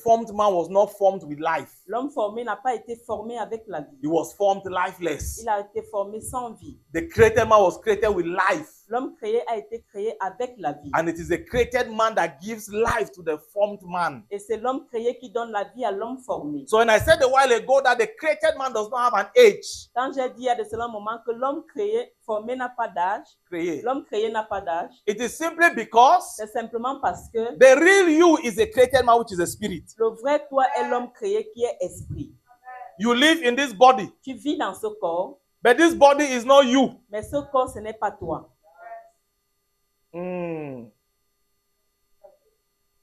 Formed man was not formed with life. L'homme formé n'a pas été formé avec la vie. He was formed lifeless. Il a été formé sans vie. The created man was created with life. L'homme créé a été créé avec la vie. And it is the created man that gives life to the formed man. Et c'est l'homme créé qui donne la vie à l'homme formé. So when I said a while ago that the created man does not have an age. Quand j'ai dit il y a de cela un moment que l'homme créé, formé n'a pas d'âge, l'homme créé n'a pas d'âge, it is simply because c'est simplement parce que the real you is a created man which is a spirit. le vrai toi est l'homme créé qui est esprit. You live in this body. Tu vis dans ce corps. But this body is not you. Mais ce corps, ce n'est pas toi.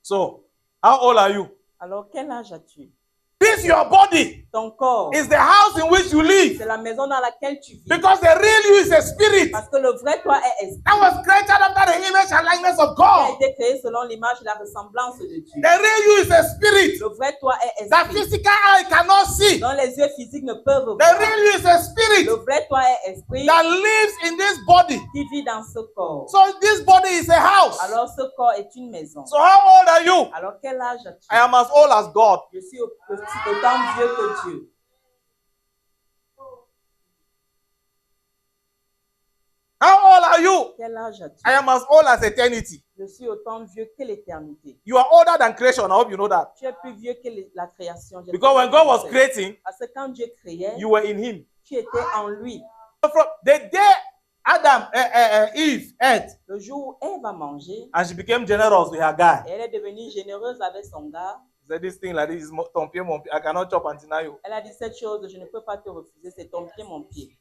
So, how old are you? Alors, quel âge as-tu? This your body. Ton corps is the house in which you live. C'est la maison dans laquelle tu vis. Because the real you is a spirit. Parce que le vrai toi est esprit. That was created after the image and likeness of Qui a God. été créé selon l'image et la ressemblance de Dieu. The real you is a spirit. Le vrai toi est That esprit. physical eye cannot see. Dont les yeux physiques ne peuvent The voir. real you is a spirit Le vrai toi est esprit that lives in this body. qui vit dans ce corps. So this body is a house. Alors ce corps est une maison. So how old are you? Alors quel âge as-tu? I am as old as God. Je suis autant vieux que Dieu. How old are you? Quel âge as-tu? I am as old as eternity. Je suis autant vieux que l'éternité. You are older than creation. I hope you know that. Tu es plus vieux que la création. Because when God was creating, Parce que quand Dieu créait, you were in Him. tu étais en lui. So from the day Eve ate, Le jour où Ève a mangé, and she became generous with her guy. elle est devenue généreuse avec son gars. She said, this thing like this is ton pied, mon pied. I cannot chop until now. Elle a dit cette chose, je ne peux pas te refuser, c'est ton pied, mon pied.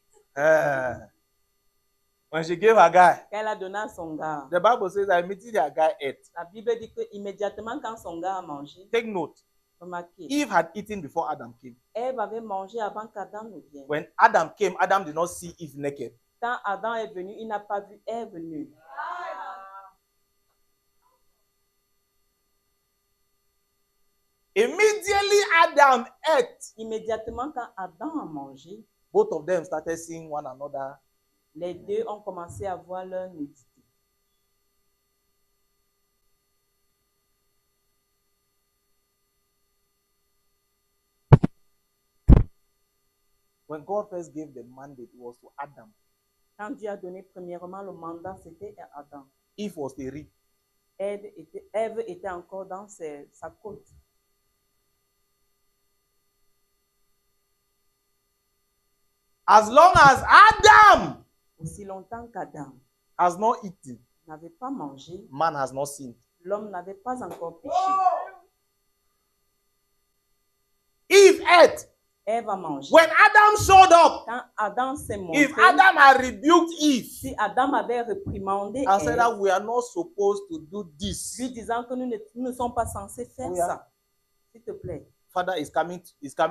When she gave her guy, Quand elle a donné à son gars, the Bible says that immediately her guy ate. la Bible dit que immédiatement quand son gars a mangé, Take note. remarquez, Eve had eaten before Adam came. Ève avait mangé avant qu'Adam ne vienne. When Adam came, Adam did not see Eve naked. Quand Adam est venu, il n'a pas vu Ève nue. Immediately Adam ate. Immédiatement quand Adam a mangé, Both of them started seeing one another. les deux ont commencé à voir leur nudité. When God first gave the mandate, it was to Adam. Quand Dieu a donné premièrement le mandat, c'était à Adam. Eve was the rib. Ève était encore dans sa côte. As long as Adam Aussi longtemps qu'Adam has not eaten, n'avait pas mangé, man has not sinned. l'homme n'avait pas encore péché. Eve ate. Ève a mangé. When Adam showed up, Quand Adam s'est montré, if Adam had rebuked Eve si Adam avait réprimandé and said Ève, that we are not supposed to do this, lui disant que nous ne sommes pas censés faire Oui, ça, s'il te plaît. Father is coming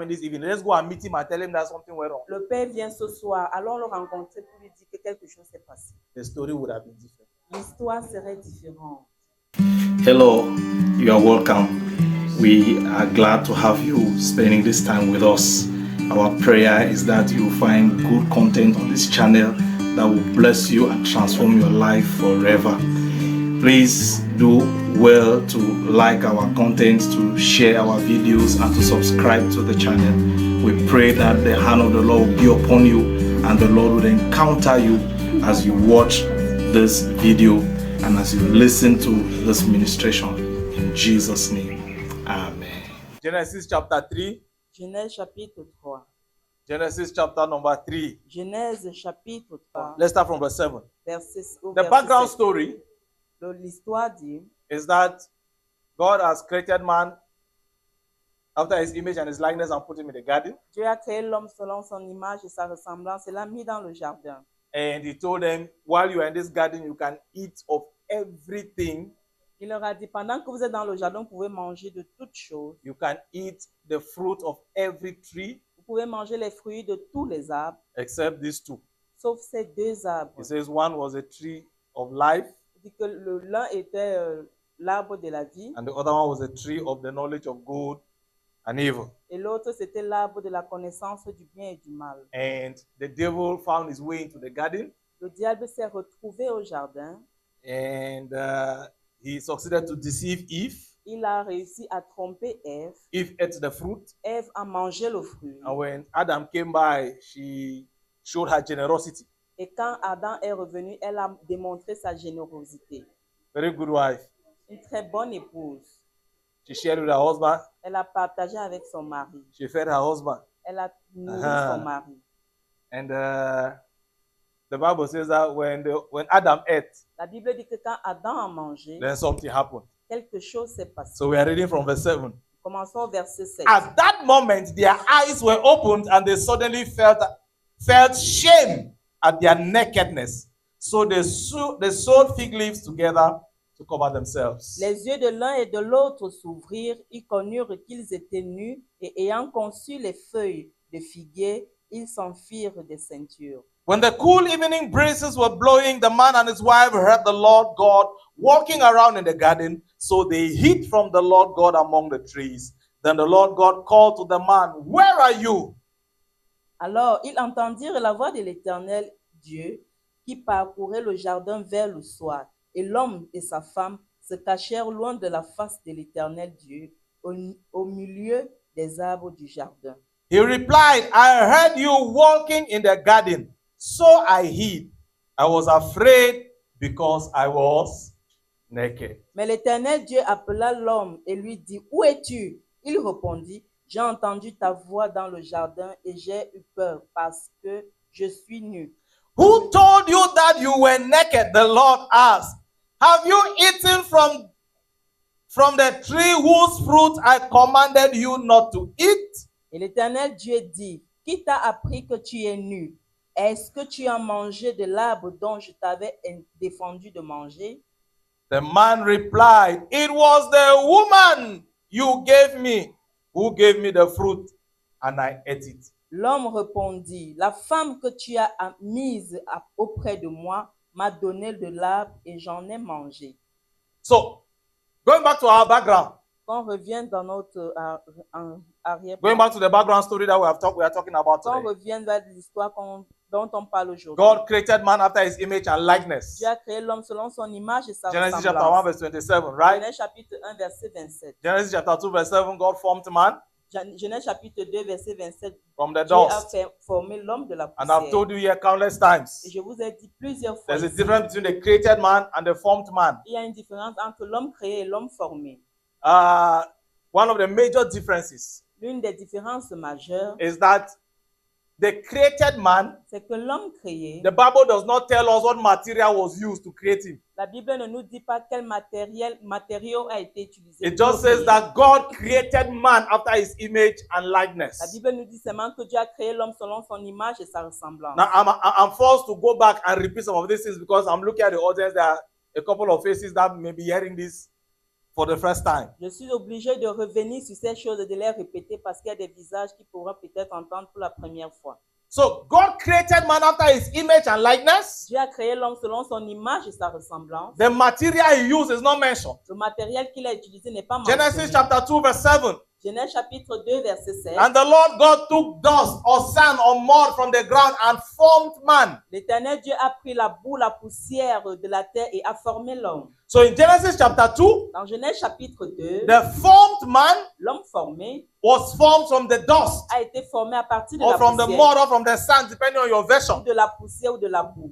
this evening. Let's go and meet him and tell him that something went wrong. Le Père vient ce soir, allons le rencontrer pour lui dire que quelque chose s'est passé. The story would have been different. L'histoire serait différente. Hello, you are welcome. We are glad to have you spending this time with us. Our prayer is that you find good content on this channel that will bless you and transform your life forever. Please do well to like our content, to share our videos, and to subscribe to the channel. We pray that the hand of the Lord will be upon you and the Lord will encounter you as you watch this video and as you listen to this ministration. In Jesus' name, amen. Genesis chapter 3. Genèse chapitre 3. Genesis chapter number 3. Genèse chapitre 3. Let's start from verse 7. Verset The background 7. story L'histoire dit is that God has created man after his image and his likeness and put him in the garden. Dieu a créé l'homme selon son image et sa ressemblance et l'a mis dans le jardin. And he told them, while you are in this garden, you can eat of everything. Il leur a dit, pendant que vous êtes dans le jardin, vous pouvez manger de toutes choses. You can eat the fruit of every tree Vous pouvez manger les fruits de tous les arbres, except these two. sauf ces deux arbres. He says one was a tree of life Il dit que l'un était l'arbre de la vie and the other one was a tree of the knowledge of good and evil. et l'autre c'était l'arbre de la connaissance du bien et du mal. And the devil found his way into the garden Le diable s'est retrouvé au jardin and he succeeded to deceive Eve. il a réussi à tromper Ève. Eve ate the fruit. Ève a mangé le fruit. And when Adam came by, she showed her generosity. Et quand Adam est revenu, elle a démontré sa générosité. Very good wife. Une très bonne épouse. She shared with her husband. Elle a partagé avec son mari. She fed her husband. Elle a nourri son mari. And the Bible says that when Adam ate, La Bible dit que quand Adam a mangé, then something happened. quelque chose s'est passé. So we are reading from verse 7. Commençons au verset 7. At that moment, their eyes were opened and they suddenly felt shame at their nakedness. So they sewed fig leaves together to cover themselves. Les yeux de l'un et de l'autre s'ouvrirent, ils connurent qu'ils étaient nus, et ayant conçu les feuilles de figuier, ils s'enfirent des ceintures. When the cool evening breezes were blowing, the man and his wife heard the Lord God walking around in the garden. So they hid from the Lord God among the trees. Then the Lord God called to the man, "Where are you?" Alors ils entendirent la voix de l'Éternel Dieu qui parcourait le jardin vers le soir. Et l'homme et sa femme se cachèrent loin de la face de l'Éternel Dieu, au milieu des arbres du jardin. He replied, "I heard you walking in the garden, so I hid. I was afraid because I was naked." Mais l'Éternel Dieu appela l'homme et lui dit, « Où es-tu » Il répondit, « J'ai entendu ta voix dans le jardin et j'ai eu peur parce que je suis nu. » Who told you that you were naked? The Lord asked. Have you eaten from the tree whose fruit I commanded you not to eat? Et l'Éternel Dieu dit, « Qui t'a appris que tu es nu? Est-ce que tu as mangé de l'arbre dont je t'avais défendu de manger? » The man replied, "It was the woman you gave me who gave me the fruit, and I ate it." L'homme répondit, « La femme que tu as mise auprès de moi m'a donné de l'arbre et j'en ai mangé. » So, going back to our background. Quand on revient dans notre arrière-plan, Going back to the background story that we are talking about quand on today. revient vers l'histoire dont on parle aujourd'hui, God created man after his image and likeness. Dieu a créé l'homme selon son image et sa Genesis chapter 1 ressemblance. verse 27, right? Genèse chapitre 1, verset 27. Genesis chapter 2 verse 7, God formed man Genèse chapitre 2, verset 27. from the Dieu a dust. formé l'homme de la And I've poussière. told you here countless times. Et je vous ai dit plusieurs fois, There's a ici, difference between the created man and the formed man. il y a une différence entre l'homme créé et l'homme formé. One of the major differences L'une des différences majeures, is that the created man, c'est que l'homme créé, the Bible does not tell us what material was used to create him. la Bible ne nous dit pas quel matériau a été utilisé. It pour just says créer. that God created man after his image and La likeness. Bible nous dit seulement que Dieu a créé l'homme selon son image et sa ressemblance. Now, I'm forced to go back and repeat some of these things because I'm looking at the audience. There are a couple of faces that may be hearing this for the first time. Je suis obligée de revenir sur ces choses et de les répéter parce qu'il y a des visages qui pourront peut-être entendre pour la première fois. So, God created man after his image and likeness. Dieu a créé l'homme selon son image et sa ressemblance. The material he used is not mentioned. Le matériel qu'il a utilisé n'est pas mentionné. Genesis chapter 2 verse 7. Genèse chapitre 2, verset 7. And the Lord God took dust or sand or mud from the ground and formed man. L'Éternel Dieu a pris la boue, la poussière de la terre et a formé l'homme. So in Genesis chapter 2, Dans Genèse chapitre 2, the formed man l'homme formé was formed from the dust a été formé à partir de or la from the poussière, mud or from the sand, depending on your ou version. de la poussière ou de la boue.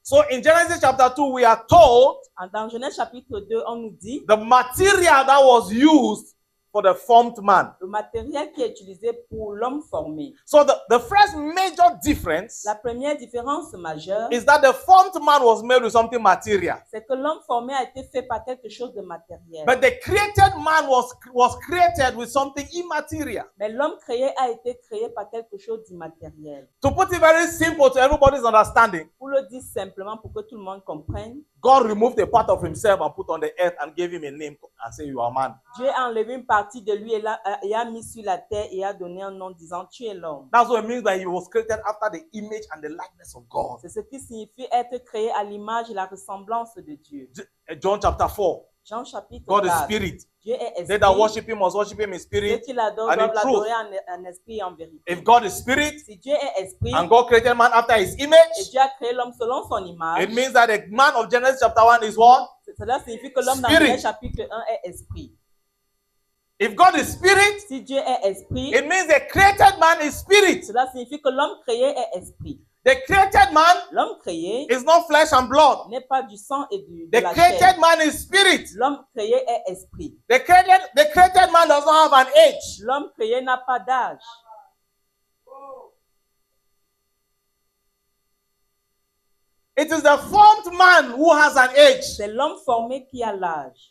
So in Genesis chapter 2, we are told Dans Genèse chapitre 2, on nous dit the material that was used for the formed man. le matériel qui est utilisé pour l'homme formé. So the first major difference La première différence majeure, is that the formed man was made with something material. c'est que l'homme formé a été fait par quelque chose de matériel. But the created man was created with something immaterial. Mais l'homme créé a été créé par quelque chose d'immatériel. To put it very simple to everybody's understanding, Pour le dire simplement, pour que tout le monde comprenne, God removed a part of himself and put on the earth and gave him a name and say, "You are man." Dieu a enlevé une partie de lui et a mis sur la terre et a donné un nom disant tu es l'homme. That's what it means that he was created after the image and the likeness of God. C'est ce qui signifie être créé à l'image et la ressemblance de Dieu. John chapter 4. Jean chapitre God is 4. spirit. Dieu est They that esprit. worship him must worship him in Ceux spirit qui l'adorent and in doivent truth. l'adorer en esprit et en vérité. If God is spirit Si Dieu est esprit and God created man after his et image, Dieu a créé l'homme selon son image, it means that the man of Genesis chapter 1 is what? cela signifie que l'homme dans Spirit. Genèse chapitre 1 est esprit. If God is spirit, Si Dieu est esprit, it means the created man is spirit. cela signifie que l'homme créé est esprit. The created man L'homme créé is not flesh and blood. n'est pas du sang et de The la created chair. man is spirit. L'homme créé est esprit. The created man does not have an age. L'homme créé n'a pas d'âge. It is the formed man who has an age. C'est l'homme formé qui a l'âge.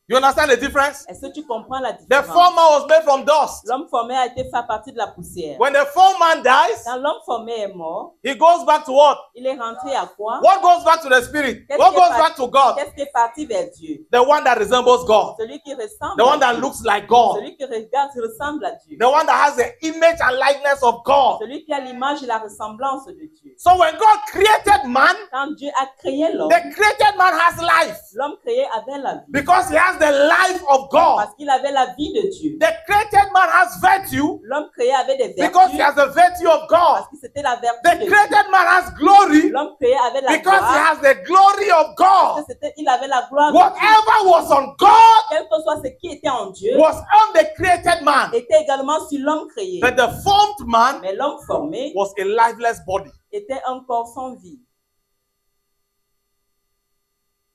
You understand the difference? Est-ce que tu comprends la The différence? formed man was made from dust. L'homme formé a été fait à partir de la poussière. When the formed man dies, Quand l'homme formé est mort, he goes back to what? il est rentré à quoi? What goes back to the spirit? Qu'est-ce What qui est goes parti- back to God? Qu'est-ce qui est parti vers Dieu? The one that resembles God. Celui qui ressemble The one à that Dieu. looks like God. Celui qui regarde ressemble à Dieu. The one that has the image and likeness of God. Celui qui a l'image et la ressemblance de Dieu. So when God created man, Quand Dieu a créé l'homme, the created man has life l'homme créé avait la vie. because he has the life of God. Parce qu'il avait la vie de Dieu. The created man has virtue L'homme créé avait des because he vertus. has the virtue of Parce God. que c'était la vertu The de Dieu. created man has glory L'homme créé avait la because he gloire. has the glory of Parce God. que il avait la gloire de Dieu. Whatever was on God Quel que soit ce qui était en Dieu, was on the created man. était également sur l'homme créé. But the formed man Mais l'homme formé was a lifeless body. était un corps sans vie.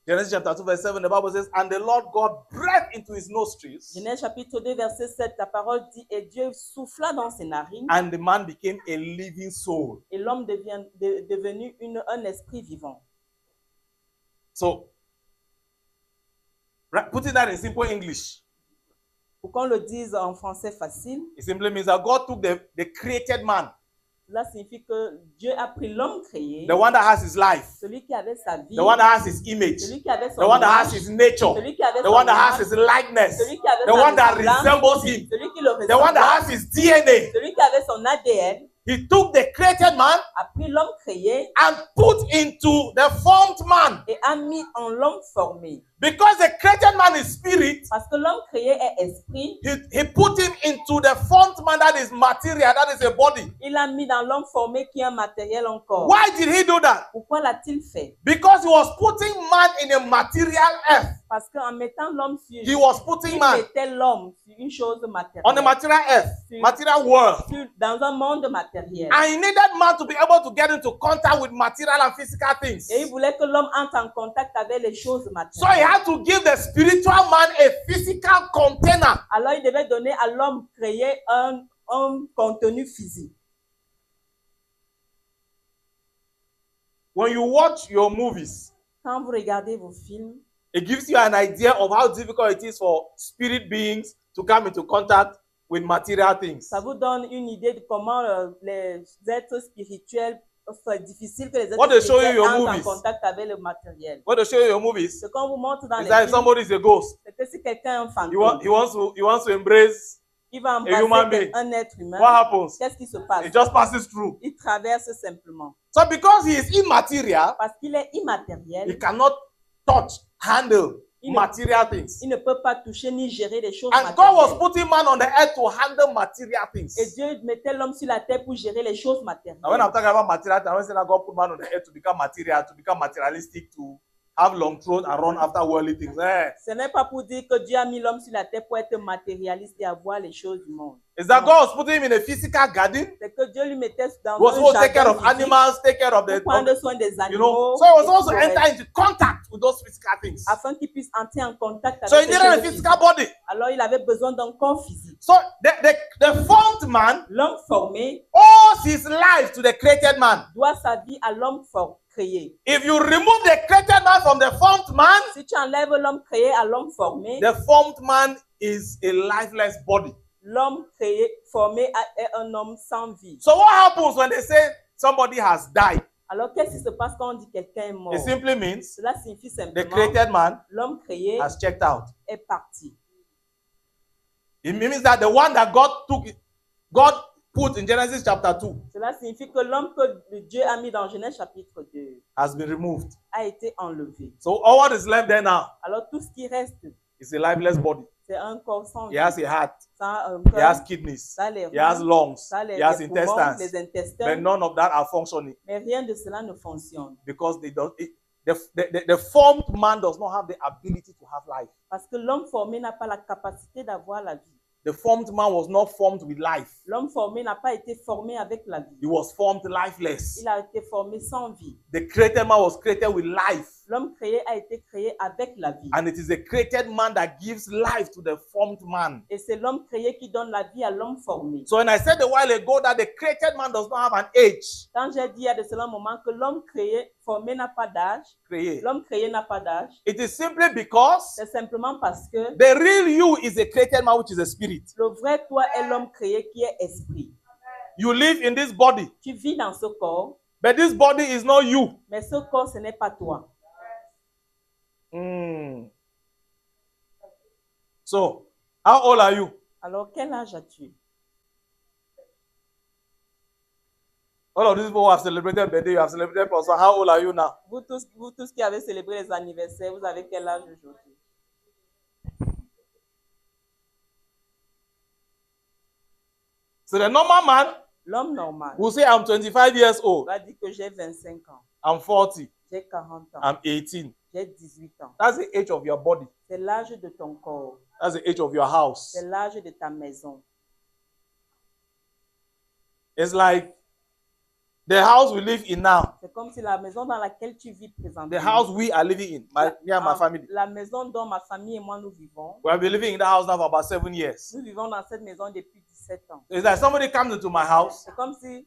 Genesis chapter 2 verse 7, the Bible says, and the Lord God breathed into his nostrils, Genèse chapitre 2, verset 7, la parole dit, et Dieu souffla dans ses narines, and the man became a living soul. et l'homme devenu un esprit vivant. So, putting that in simple English, Pour qu'on le dise en français facile, it simply means that God took the created man, cela signifie que Dieu a pris l'homme créé, the one that has his life, celui qui avait sa vie, the one that has his image, celui qui avait son the one that has image, his nature, celui qui avait the son one that has image, his likeness, celui qui avait the sa one that ressemblance, resembles him, celui qui le the one that ressemblait, has his DNA. celui qui avait son ADN, He took the created man a pris l'homme créé and put into the formed man. et a mis en l'homme formé. Because the created man is spirit, Parce que l'homme créé est esprit, he put him into the formed man that is material, that is a body. il a mis dans l'homme formé qui est un matériel encore. Why did he do that? Pourquoi l'a-t-il fait? Because he was putting man in a material earth. Parce qu'en mettant l'homme sur He was putting il man mettait l'homme sur une chose matérielle. on the material earth, material world. Dans un monde matériel. And he needed man to be able to get into contact with material and physical things. Et il voulait que l'homme entre en contact avec les choses So he matérielles. had to give the spiritual man a physical container. Alors il devait donner à l'homme créé un contenu physique. When you watch your movies, Quand vous regardez vos films, it gives you an idea of how difficult it is for spirit beings to come into contact with material things. ça vous donne une idée de comment les êtres spirituels, c'est difficile que les What êtres they show you spirituels your entrent en movies. contact avec le matériel. What they show you in your movies Ce qu'on vous montre dans is les that if films, somebody is a ghost, c'est que si quelqu'un est un he fantôme, wants to embrace, il va human embrasser being. un être humain. what happens? Qu'est-ce qui se passe? It just passes through. Il traverse simplement. So because he is immaterial, Parce qu'il est he immatériel, cannot touch, handle Il ne- material things. il ne peut pas toucher ni gérer des choses And God was matérielles. putting man on the earth to handle material things. Et Dieu mettait l'homme sur la terre pour gérer les choses matérielles. Now when I'm talking about material, I'm saying that God put man on the earth to become material, to become materialistic, to have long throat and run after worldly things. Ce n'est pas pour dire que Dieu a mis l'homme sur la terre pour être matérialiste et avoir les choses du monde. Is that God was putting him in a physical garden? C'est que Dieu lui mettait dans He was un supposed to take care jardin of physique animals, take care of the, pour prendre soin des you animaux. know. So he was et supposed to tout le enter reste, into contact with those physical things. afin qu'il puisse entrer en contact So he avec les needed a choses physical physiques. body. Alors il avait besoin d'un corps physique. So the formed man L'homme formé owes his life to the created man. doit sa vie à l'homme créé. If you remove the created man from the formed man, Si tu enlèves l'homme créé à l'homme formé, the formed man is a lifeless body. l'homme créé, formé est un homme sans vie. So what happens when they say somebody has died? Alors qu'est-ce qui se passe quand on dit quelqu'un est mort? It simply means Cela signifie the simplement created man l'homme créé has checked out. est parti. It means that the one that God put in Genesis chapter 2 Cela signifie que l'homme que Dieu a mis dans Genèse chapitre 2 has been removed. a été enlevé. So all what is left there now Alors tout ce qui reste, is a lifeless body. c'est un corps sans He vie. has a heart, Ça a un he cœur, has kidneys, ça a les he has reins, lungs, ça a les he has poumons, intestines, les but intestins, none of that are functioning mais rien de cela ne fonctionne. because the formed man does not have the ability to have life. Parce que l'homme formé n'a pas la capacité d'avoir la vie. The formed man was not formed with life. L'homme formé n'a pas été formé avec la vie. He was formed lifeless. Il a été formé sans vie. The created man was created with life. L'homme créé a été créé avec la vie. And it is the created man that gives life to the formed man. Et c'est l'homme créé qui donne la vie à l'homme formé. So when I said a while ago that the created man does not have an age, Quand j'ai dit il y a de cela un moment que l'homme créé, formé n'a pas d'âge, create, l'homme créé n'a pas d'âge, it is simply because c'est simplement parce que the real you is a created man, which is a spirit. le vrai toi est l'homme créé qui est esprit. You live in this body, Tu vis dans ce corps, but this body is not you. mais ce corps, ce n'est pas toi. So, how old are you? Alors, quel âge as-tu? All of these people who have celebrated birthday, you have celebrated person. How old are you now? Vous tous qui avez célébré les anniversaires, vous avez quel âge aujourd'hui? So the normal man L'homme normal will say, I'm 25 years old, va dire que j'ai 25 ans, I'm 40, j'ai 40 ans, I'm 18. j'ai 18 ans. That's the age of your body. C'est l'âge de ton corps, That's the age of your house. c'est l'âge de ta maison. It's like the house we live in now, C'est comme si la maison dans laquelle tu vis the présentement, house we are living in, me and my family. la maison dont ma famille et moi nous vivons, We have been living in that house now for about 7 years. nous vivons dans cette maison depuis 17 ans. It's like somebody comes into my house. C'est comme si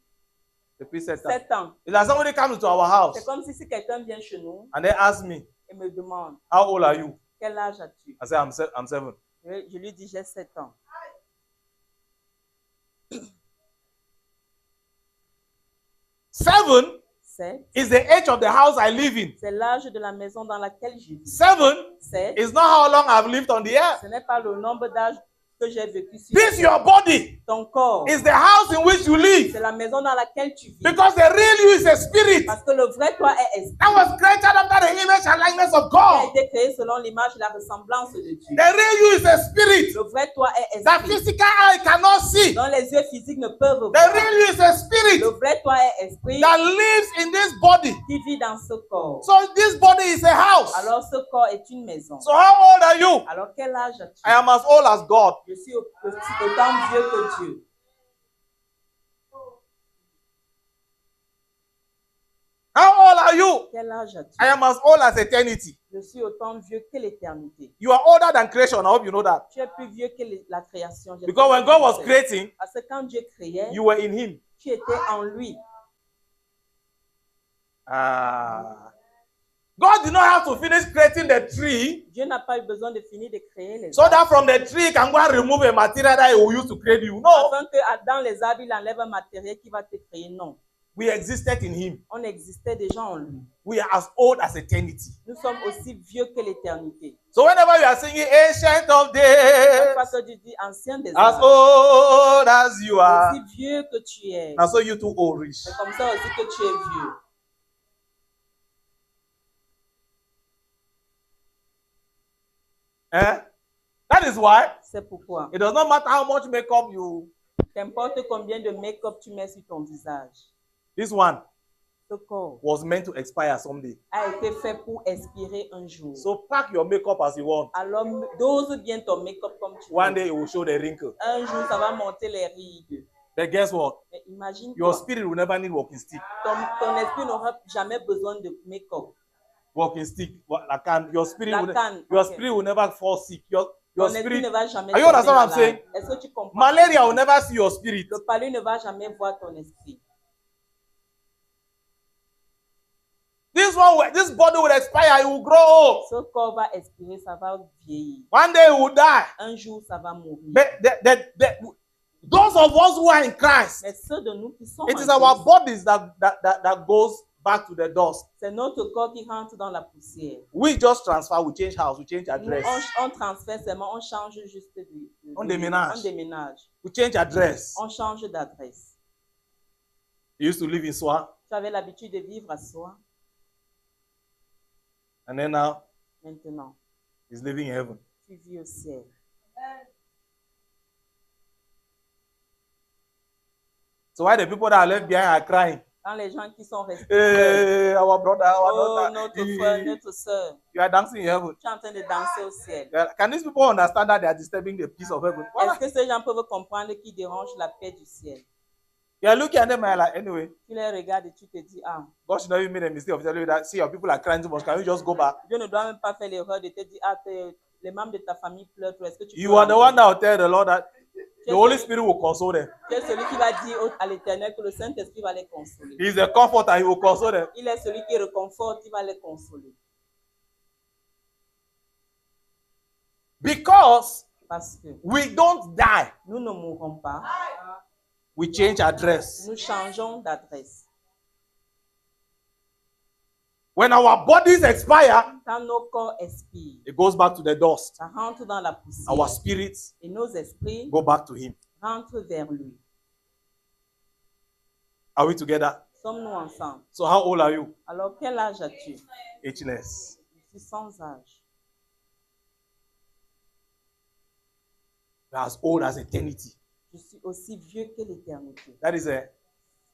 Depuis 7 ans. 7 ans. It's like somebody comes into our house C'est comme si quelqu'un vient chez nous and they ask me, et me demande, how old are you? quel âge as-tu? I say, I'm 7. Je lui dis, j'ai 7 ans. 7 7, is the age of the house I live in. c'est l'âge de la maison dans laquelle je vis. 7 7, is not how long I've lived on the earth. ce n'est pas le nombre d'âges que j'ai vécu sur This your body ton corps. is the house in which you live. C'est la maison dans laquelle tu vis. Because the real you is a spirit Parce que le vrai toi est esprit. that was created after the image and likeness of Qui a God. été créé selon l'image et la ressemblance de Dieu. The real you is a spirit Le vrai toi est that esprit. physical eye cannot see. Dont les yeux physiques ne peuvent The voir. real you is a spirit Le vrai toi est esprit that lives in this body. qui vit dans ce corps. So this body is a house. Alors ce corps est une maison. So how old are you? Alors quel âge as-tu? I am as old as God. Je suis autant vieux que Dieu. How old are you? Quel âge as-tu? I am as old as eternity. Je suis autant vieux que l'éternité. You are older than creation. I hope you know that. Tu es plus vieux que la création. J'ai Because when God was compris. creating, Parce que quand Dieu créait, you were in Him. tu étais en lui. God did not have to finish creating the tree Dieu n'a pas eu besoin de finir de créer les so arbres. that from the tree he can go and remove a material that he will use to create you. No, Afin que dans les arbres, il enlève un matériel qui va te créer. Non. we existed in Him. On existait déjà en lui. We are as old as eternity. Nous sommes aussi vieux que l'éternité. So whenever you are singing Ancient of Chaque Days, fois que tu dis ancien des as âges, old as you are, aussi vieux que tu es. now so you too old rich. C'est comme ça aussi que tu es vieux. That is why C'est pourquoi. it does not matter how much makeup you. Qu'importe combien de make-up tu mets sur ton visage, This one ce corps was meant to expire someday. a été fait pour expirer un jour. So pack your makeup as you want. Alors, dose bien ton make-up comme tu One veux. day it will show the wrinkle. Un jour, ça va monter les rides. But guess what? Mais imagine Your toi, spirit will never need walking stick. ton esprit n'aura jamais besoin de make-up. Walking stick. Your spirit La will, canne, your ok. spirit will never fall sick. Your Ton esprit spirit. ne va jamais Are you understand tomber what I'm malade. saying? Est-ce que tu comprends? Malaria will never see your spirit. Le palu ne va jamais voir ton esprit. This body will expire. It will grow old. Ce corps va expirer, ça va vieillir. One day it will die. Un jour, ça va mourir. But those of us who are in Christ, Mais ceux de nous qui sont it en is our Christ, bodies that goes back to the dust. c'est notre corps qui rentre dans la poussière. We just transfer. We change house. We change Nous, address. on transfère seulement, on change juste On déménage. On déménage. We change address. On change d'adresse. You used to live in Swa, Tu avais l'habitude de vivre à soi. and then now Maintenant, he's living in heaven. tu vis au ciel. So why the people that are left behind are crying? Quand les gens qui sont restés, Hey, our brother, our oh, daughter, notre frère, notre soeur, you are dancing in heaven. tu es en train de danser au ciel. Can these people understand that they are disturbing the peace of heaven? Est-ce que ces gens peuvent comprendre qu'ils dérangent la paix du ciel? You are looking at them and you're like, anyway, Tu les regardes et tu te dis, ah, God should not even make a mistake of telling you that, see, your people are crying too much. Can you just go back? Dieu ne doit même pas faire l'erreur de te dire, ah, les membres de ta famille pleurent, est-ce que tu You peux are the rentrer? one that will tell the Lord that the Holy Spirit will console them. Tu es celui qui va dire à l'Éternel que le Saint-Esprit va les consoler. He is the comforter, he will console them. Il est celui qui réconforte, il va les consoler. Because Parce que we don't die, nous ne mourrons pas, we change address. nous changeons d'adresse. When our bodies expire, Quand nos corps expirent, it goes back to the dust. ça rentre dans la poussière. Our spirits Et nos esprits go back to him. rentrent vers lui. Are we together? Sommes-nous ensemble? So how old are you? Alors, quel âge as-tu? Ageless. Je suis sans âge. You are as old as eternity. Je suis aussi vieux que l'éternité. That is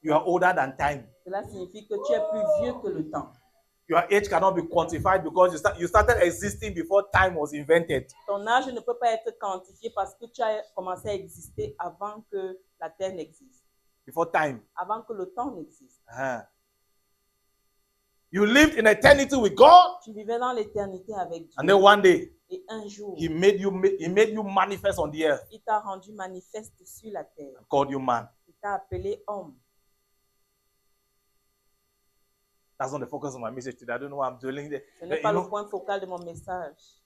you are older than time. Cela signifie que tu es plus vieux que le temps. Your age cannot be quantified because you started existing before time was invented. Ton âge ne peut pas être quantifié parce que tu as commencé à exister avant que la terre n'existe, Before time. avant que le temps n'existe. You lived in eternity with God, Tu vivais dans l'éternité avec Dieu. and then one day Et un jour, He made you manifest on the earth il t'a rendu manifeste sur la terre. and called you man. Il t'a appelé homme. That's not the focus of my message today. I don't know why I'm dwelling there. Ce n'est pas le point focal de mon message.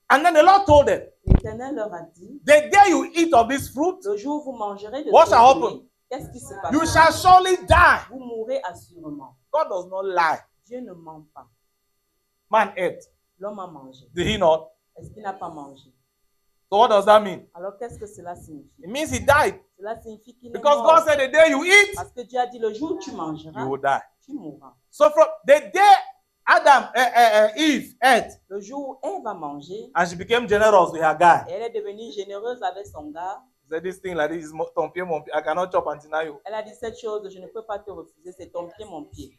And then the Lord told them, L'Éternel leur a dit, the day you eat of this fruit, le jour où vous mangerez de What ce shall fruit, happen? qu'est-ce qui se you passe? shall surely die. Vous mourrez assurément. God does not lie. Dieu ne ment pas. Man ate. L'homme a mangé. Did he not? Est-ce qu'il n'a pas mangé? So what does that mean? Alors qu'est-ce que cela signifie? It means he died. Cela signifie qu'il est Because mort. God said the day you eat, Parce que Dieu a dit le jour où tu mangeras, you will die. tu mourras. So from the day Eve ate, Le jour où Ève a mangé, and she became generous with her guy. elle est devenue généreuse avec son gars. She said, this thing like this is ton pied, mon pied. I cannot chop until now. You. Elle a dit cette chose, je ne peux pas te refuser, c'est ton pied, mon pied.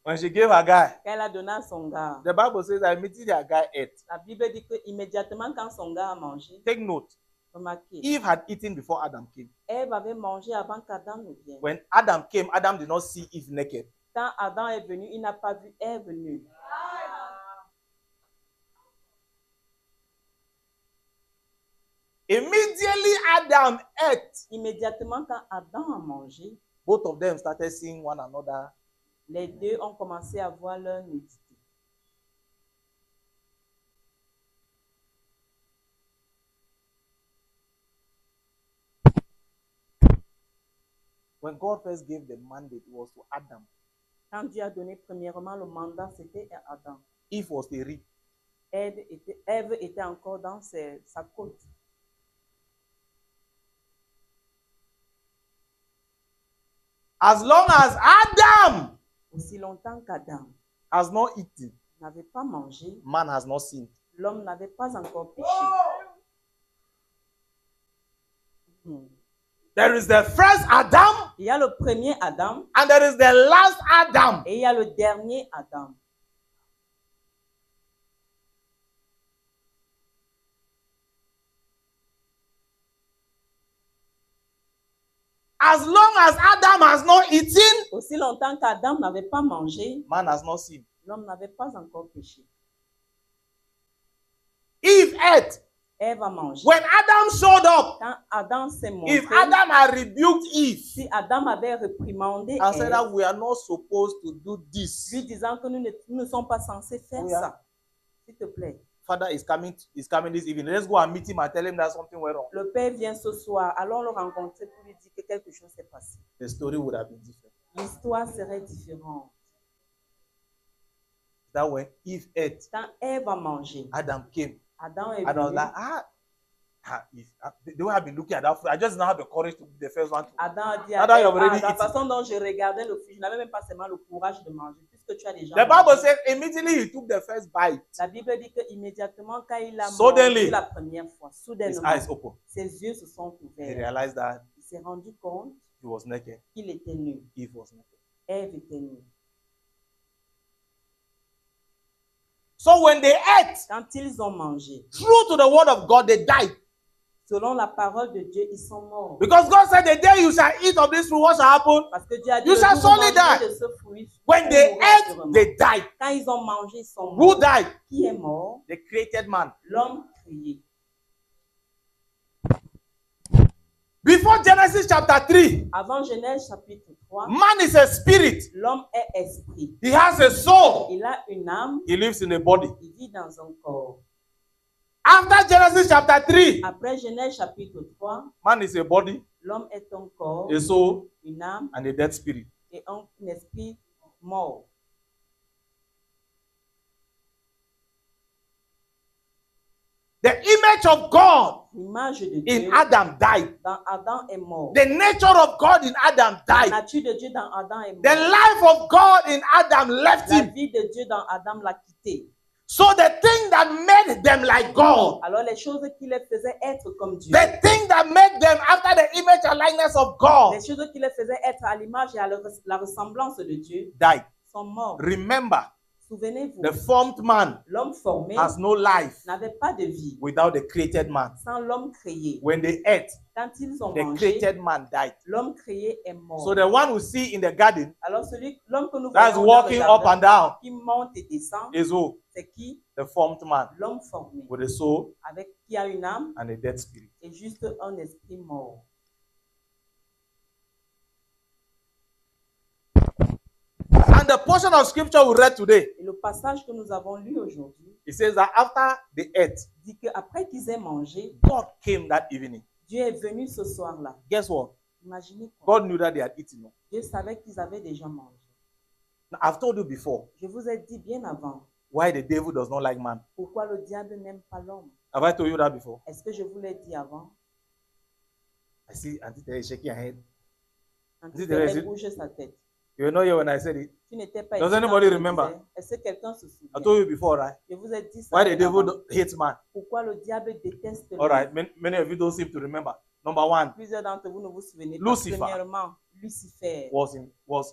When she gave her guy, Quand elle a donné à son gars, the Bible says that immediately her guy ate. la Bible dit qu'immédiatement quand son gars a mangé, Take note, remarquez, Eve had eaten before Adam came. Ève avait mangé avant qu'Adam ne vienne. When Adam came, Adam did not see Eve naked. Quand Adam est venu, il n'a pas vu Ève nue. Immediately Adam ate. Immédiatement quand Adam a mangé, Both of them started seeing one another. les deux ont commencé à voir leur nudité. When God first gave the mandate, it was to Adam. Quand Dieu a donné premièrement le mandat, c'était à Adam. Eve was the rib. Ève était encore dans sa côte. As long as Adam Aussi longtemps qu'Adam has not eaten, n'avait pas mangé, man has not sinned. l'homme n'avait pas encore péché. There is the first Adam Il y a le premier Adam and there is the last Adam. et il y a le dernier Adam. As long as Adam has not eaten, Aussi longtemps qu'Adam n'avait pas mangé, man has not sinned. l'homme n'avait pas encore péché. Eve ate. Ève a mangé. When Adam showed up, Quand Adam s'est montré, if Adam had rebuked Eve si Adam avait réprimandé and said Ève, that we are not supposed to do this, lui disant que nous ne sommes pas censés faire Oui, hein. ça, s'il te plaît. Father is coming this evening. Let's go and meet him and tell him that something went wrong. Le Père vient ce soir, allons le rencontrer pour lui dire que quelque chose s'est passé. The story would have been different. L'histoire serait différente. That when Eve ate, Quand Ève a mangé, Adam came. Adam est And I was venu. like, the way I've been looking at that fruit, I just don't have the courage to be the first one to. Adam a dit Now à that Ève, you've already la eaten. façon dont je regardais le fruit, je n'avais même pas seulement le courage de manger, puisque tu as déjà The mangé. Bible says immediately he took the first bite, La Bible dit qu'immédiatement, quand il a Suddenly, mangé la première fois, his soudainement, eyes open. ses yeux se sont He ouverts. realized that Il s'est rendu compte He was naked. qu'il était nu. Eve was naked. Ève était nue. So when they ate, Quand ils ont mangé, true to the word of God, they died. selon la parole de Dieu, ils sont morts. Because God said, the day you shall eat of this fruit, what shall happen? Parce que Dieu a dit, You le shall jour où vous surely mangerez die. de ce fruit, When vous they mourrez ate, sûrement. they died. Quand ils ont mangé, ils sont Who morts. died? Qui est mort? The created man. L'homme créé. Before Genesis chapter 3, Avant Genèse chapitre 3, man is a spirit. l'homme est esprit. He has a soul. Il a une âme, He lives in a body. il vit dans un corps. After Genesis chapter 3, Après Genèse chapitre 3, man is a body, l'homme est un corps, a soul, une âme and a dead spirit. et un esprit mort. The image of God L'image de in Dieu Adam died. dans Adam est mort. The nature of God in Adam La died. nature de Dieu dans Adam est The mort. life of God in Adam left La him. vie de Dieu dans Adam l'a quitté. So the thing that made them like God, Alors les choses qui les faisaient être comme Dieu, the thing that made them after the image and likeness of God, les choses qui les faisaient être à l'image et à la ressemblance de Dieu died. sont morts. Remember, Souvenez-vous, the formed man l'homme formé has no life n'avait pas de vie without the created man. sans l'homme créé. When they ate, Quand ils ont the mangé, created man died. l'homme créé est mort. So the one we see in the garden Alors l'homme que nous that's voyons dans le walking up jardin, and down qui monte et descend, is who? c'est qui? The formed man L'homme formé, with a soul avec qui a une âme and a dead spirit. et juste un esprit mort. And the portion of scripture we read today, Et le passage que nous avons lu aujourd'hui it says that after they ate, dit qu'après qu'ils aient mangé, God came that evening. Dieu est venu ce soir-là. Guess what? Imaginez quoi? God knew that they had eaten. Dieu savait qu'ils avaient déjà mangé. Now, I've told you before Je vous ai dit bien avant why the devil does not like man. pourquoi le diable n'aime pas l'homme. Have I told you that before? Est-ce que je vous l'ai dit avant? I see Auntie Terry shaking her head. Quand Dis il Thérèse, avait bougé sa tête. You were not here when I said it. Tu n'étais pas Does ici quand anybody je le remember? disais. Est-ce que quelqu'un se I souvient? told you before, right? Je vous ai dit ça. Why the bien devil avant. hates man. Pourquoi le diable déteste l'homme? All right, many of you don't seem to remember. Number one, Plusieurs d'entre vous ne vous souvenez pas. Lucifer. Premièrement, Lucifer was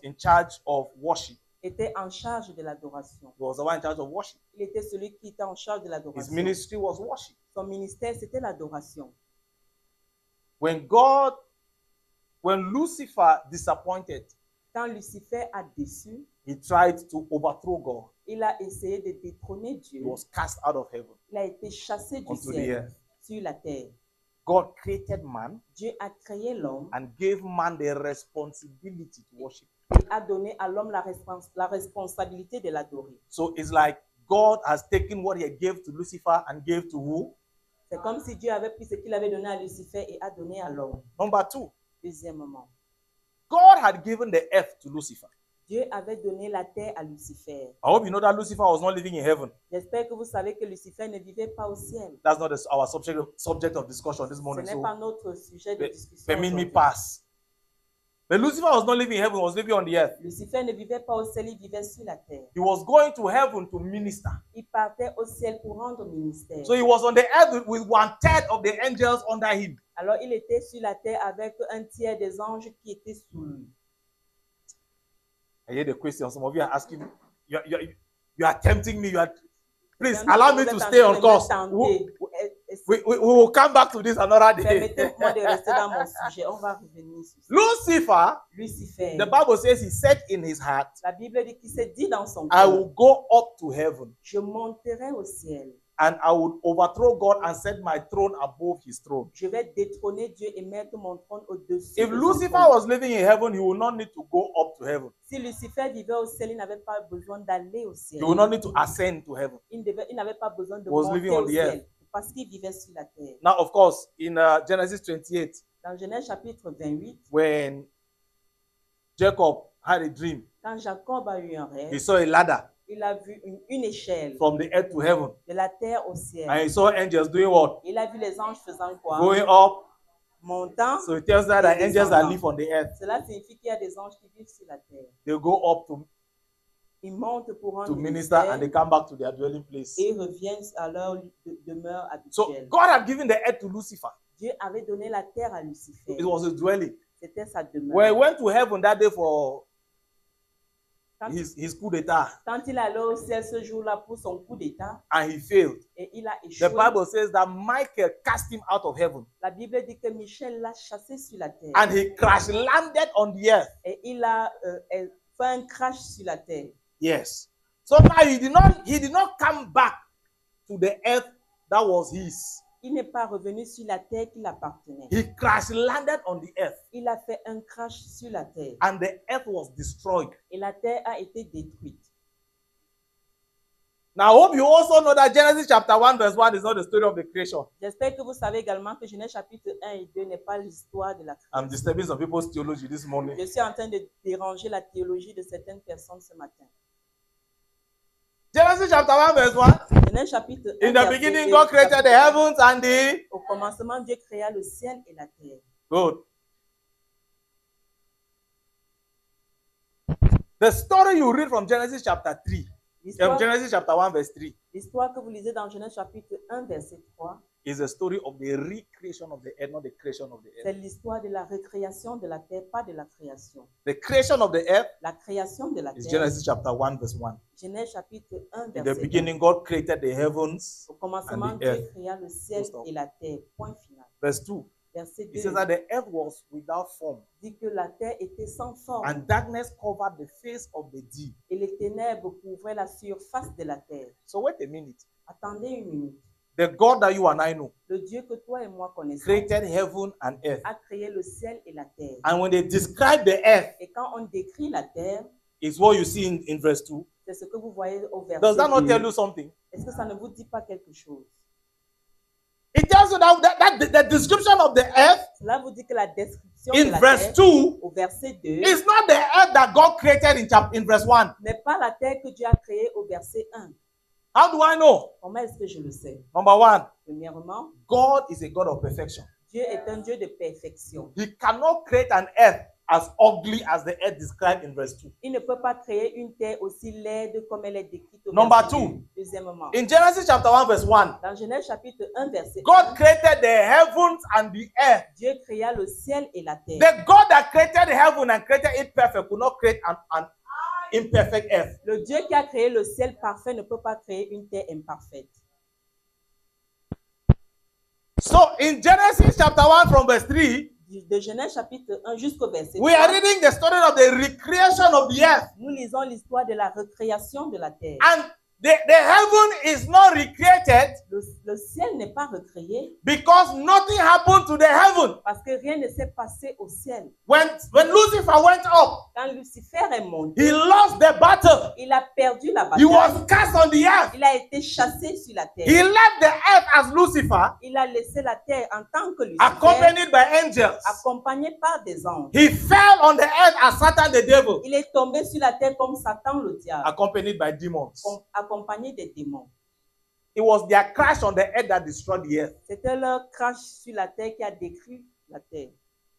in charge of worship. était en charge de l'adoration. He was the one in charge of worship. Il était celui qui était en charge de His l'adoration. ministry was worship. Son ministère, c'était l'adoration. When Lucifer disappointed, Quand Lucifer a déçu, he tried to overthrow God. il a essayé de détrôner He Dieu. was cast out of heaven Il a été chassé du onto the ciel earth. sur la terre. God created man Dieu a créé l'homme and gave man the responsibility to worship. et a donné à l'homme la responsabilité de l'adorer. So it's like God has taken what he gave to Lucifer and gave to who? C'est comme si Dieu avait pris ce qu'il avait donné à Lucifer et a donné à l'homme. Number two, Deuxièmement, God had given the earth to Lucifer. Dieu avait donné la terre à Lucifer. I hope you know that Lucifer was not living in heaven. J'espère que vous savez que Lucifer ne vivait pas au ciel. That's not our subject of discussion this Ce morning. n'est So pas notre sujet de discussion. permit me aujourd'hui. pass. But Lucifer was not living in heaven, he was living on the earth. Lucifer ne vivait pas au ciel, il vivait sur la terre. He was going to heaven to minister. Il partait au ciel pour rendre ministère. So he was on the earth with 1/3 of the angels under him. Alors il était sur la terre avec un tiers des anges qui étaient sous lui. I hear the question. Some of you are asking, you are tempting me. Please Quelqu'un allow vous me êtes to en stay train on de me course. tenter. We will come back to this another day. Permettez-moi de rester dans mon sujet. On va revenir sur ça. Lucifer, Lucifer. the Bible says he said in his heart, La Bible dit qu'il s'est dit dans son I cœur, will go up to heaven je monterai au ciel. and I would overthrow God and set my throne above his throne. Je vais détrôner Dieu et mettre mon trône au-dessus. If de son Lucifer trône. was living in heaven, he will not need to go up to heaven. Si Lucifer vivait au ciel, il n'avait pas besoin d'aller au ciel. He will not need to ascend to heaven. Il n'avait pas besoin de Was monter living on au the ciel earth. parce qu'il vivait sur la terre. Now, of course, in Genesis 28, Dans Genèse chapitre 28, when Jacob had a dream, quand Jacob a eu un he rêve, saw a ladder il a vu une échelle from the earth to heaven. de la terre au And ciel. he saw angels doing what? Il a vu les anges faisant quoi? Going up. Montant. So it tells us that angels that live on the earth, Cela signifie qu'il y a des anges qui vivent sur la terre. they go up Ils montent pour rendre to minister and they come back to their dwelling place. et reviennent à leur demeure So habituelle. God had given the earth to Lucifer. Dieu avait donné la terre à Lucifer. It was his dwelling. C'était sa demeure. When he went to heaven that day for Quand, his coup d'etat quand il allait au ciel ce jour-là pour son coup d'État and he failed, et il a the échoué, Bible says that Michael cast him out of heaven la Bible dit que Michel l'a chassé sur la terre and he crash landed on the earth. et il a fait un crash sur la terre. Yes. So now he did not come back to the earth that was his. Il n'est pas revenu sur la terre qui l'appartenait. He crash landed on the earth Il a fait un crash sur la terre and the earth was destroyed. et la terre a été détruite. Now, I hope you also know that Genesis chapter 1 verse 1 is not the story of the creation. J'espère que vous savez également que Genèse chapitre 1 et 2 n'est pas l'histoire de la I'm création. disturbing some people's theology this morning. Je suis en train de déranger la théologie de certaines personnes ce matin. Genesis chapter 1 verse 1. Genèse chapitre 1, In the verset beginning, 1, God created the chapitre 1. heavens and the... Au commencement, Dieu créa le ciel et la terre. Good. The story you read from Genesis chapter 3, Genesis chapter 1 verse 3, L'histoire que vous lisez dans Genèse chapitre 1, verset 3, is the story of the recreation of the earth, not the creation of the c'est earth. l'histoire de la recréation de la terre, pas de la création. The creation of the earth La création de la is terre, Genesis chapter 1 verse 1. Genèse chapitre 1, In the verset 1. beginning, God created the heavens. Au commencement, and the Dieu earth. créa le ciel Full stop. et la terre. Point final. Verse 2. Verset It 2 says that the earth was without form, dit que la terre était sans forme and darkness covered the face of the deep. et les ténèbres couvraient la surface de la terre. So wait a minute. Attendez une minute. The God that you and I know Le Dieu que toi et moi connaissons created heaven and earth. a créé le ciel et la terre. And when they describe the earth, Et quand on décrit la terre, is what you see in verse 2. c'est ce que vous voyez au verset Does that not 2. tell you something? Est-ce que ça ne vous dit pas quelque chose? It tells you that the description of the earth Cela vous dit que la description de in la verse terre 2 au verset 2 is not the earth that God created in verse 1. n'est pas la terre que Dieu a créée au verset 1. How do I know? Comment est-ce que je le sais? Number 1, Premièrement, God is a God of perfection. Dieu est un Dieu de perfection. He cannot create an earth as ugly as the earth described in verse 2. Il ne peut pas créer une terre aussi laide comme elle est décrite au Number verset 2. 2. Deuxièmement, In Genesis chapter 1 verse 1, dans Genèse chapitre 1, verset 1, God created the heavens and the earth. Dieu créa le ciel et la terre. The God that created heaven and created it perfect could not create an imperfect earth. Le Dieu qui a créé le ciel parfait ne peut pas créer une terre imparfaite. So in Genesis chapter 1 from verse 3, De Genèse chapitre 1 jusqu'au verset we are 3, reading the story of the recreation of the earth. nous lisons l'histoire de la recréation de la terre. And the heaven is not recreated Le ciel n'est pas recréé because nothing happened to the heaven. parce que rien ne s'est passé au ciel. When Lucifer went up, Quand Lucifer est monté, he lost the battle. il a perdu la He bataille. was cast on the earth. Il a été chassé sur la terre. He left the earth as Lucifer, Il a laissé la terre en tant que Lucifer, accompanied by angels. accompagné par des anges. He fell on the earth as Satan the devil, Il est tombé sur la terre comme Satan le diable, accompanied by demons. accompagné des démons. It was their crash on the earth that destroyed the earth, C'était leur crash sur la terre qui a détruit la terre,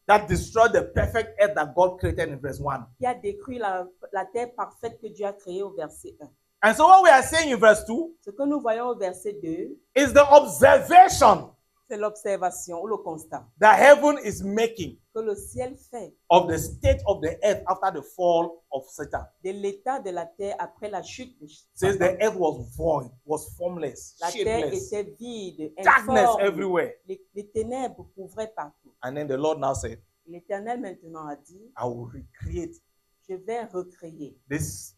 that destroyed the perfect earth that God created in verse 1. qui a détruit la terre parfaite que Dieu a créée au verset 1. And so what we are saying in verse 2 Ce que nous voyons au verset 2, is the observation c'est l'observation ou le constat that heaven is making que le ciel fait of the state of the earth after the fall of Satan. de l'état de la terre après la chute de Says Satan. the earth was void, was formless, La terre shapeless, était vide, darkness informe. everywhere. Les ténèbres couvraient partout. And then the Lord now said, L'Éternel maintenant a dit, I will recreate je vais recréer this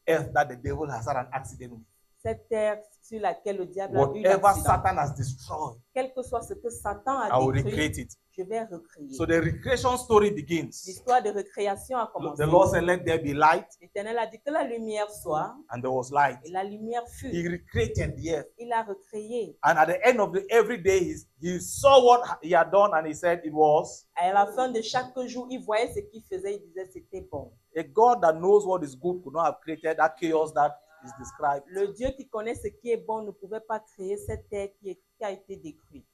earth that the devil has had an accident with. cette terre sur laquelle le diable a eu Whatever l'accident. Satan has destroyed, Quel que soit ce que Satan I a will détruit, recreate it. je vais recréer. So the recreation story begins. L'histoire de recréation a commencé. The Lord said, let there be light, L'Éternel a dit que la lumière soit, and there was light. et la lumière He fut. recreated the earth. Il a recréé. And at the end of every day, he saw what he had done and he said it was. À la fin de chaque jour, il voyait ce qu'il faisait, il disait c'était bon. A God that knows what is good could not have created that chaos that is described. Le Dieu qui connaît ce qui est bon ne pouvait pas créer cette terre qui a été détruite.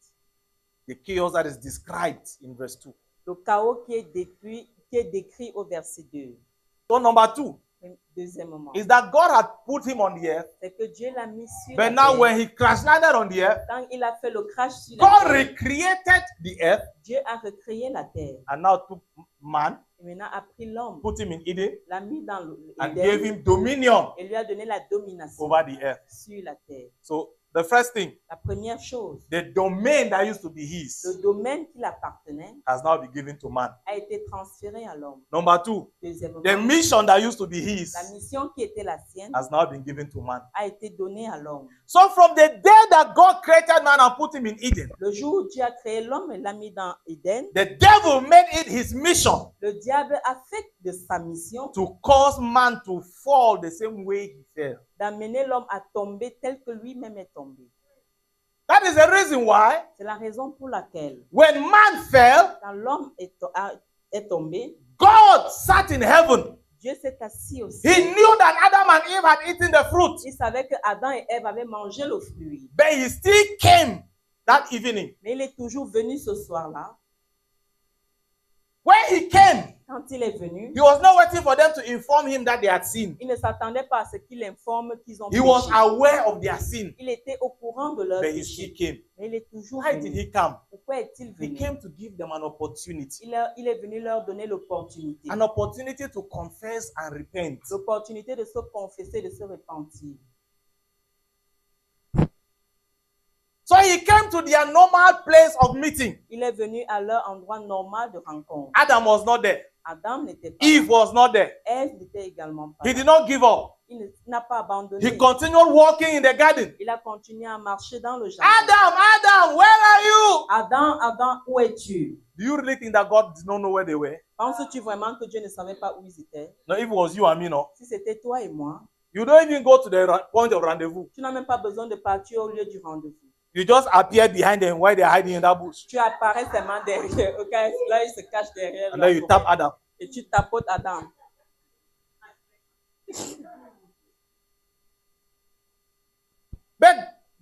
The chaos that is described in verse 2. Le chaos qui est décrit au verset 2. So number 2, Deuxièmement, is that God had put him on the earth, c'est que Dieu l'a mis sur but la now terre. when he crash landed on the earth, Quand il a fait le crash sur la God terre, recreated the earth Dieu a recréé la terre. and now took man, Et maintenant a pris l'homme, put him in Eden, l'a mis dans and l'Éden gave him dominion et lui a donné la domination over the earth. sur la terre. So the first thing, La première chose, the domain that used to be le his domaine qui appartenait has now been given to man. a été transféré à l'homme. Number two, Deuxièmement, the mission that used to be his la mission qui était la sienne has now been given to man. a été donnée à l'homme. So from the day that God created man and put him in Eden, Le jour où Dieu a créé l'homme et l'a mis dans Éden, the devil made it his mission le diable a fait de sa mission to cause man to fall the same way he fell. d'amener l'homme à tomber tel que lui-même est tombé. That is the reason why C'est la raison pour laquelle, when man fell, quand l'homme est tombé, God sat in heaven. Dieu s'est assis aussi. He knew that Adam and Eve had eaten the fruit, Il savait que Adam et Ève avaient mangé le fruit. but he still came that evening. Mais il est toujours venu ce soir-là. When he came, Quand il est venu, he was not waiting for them to inform him that they had sinned. il ne s'attendait pas à ce qu'il informe qu'ils ont He was péché. aware of their sin, Il était au courant de leur but he still péché. came. Mais il est toujours Why did venu. he come? Pourquoi est-il He venu? came to give them an opportunity. Il est venu leur donner l'opportunité. An opportunity to confess and repent. L'opportunité de se confesser, de se repentir. So he came to their normal place of meeting. Il est venu à leur endroit normal de rencontre. Adam was not there. Adam n'était pas Eve là. was not there. Ève n'était également pas He là. did not give up. N'a pas abandonné. He continued walking in the garden. Il a continué à marcher dans le jardin. Adam, where are you? Adam, où es-tu? Do you really think that God did not know where they were? Penses-tu vraiment que Dieu ne savait pas où ils étaient? No, if it was you and me, no. Si c'était toi et moi, You don't even go to the point of rendezvous. tu n'as même pas besoin de partir au lieu du rendez-vous. You just appear behind them while they're hiding in that bush. Tu apparais seulement derrière. Ok, là, il se cache derrière. And la then you forêt. tap Adam. Et tu tapotes Adam. But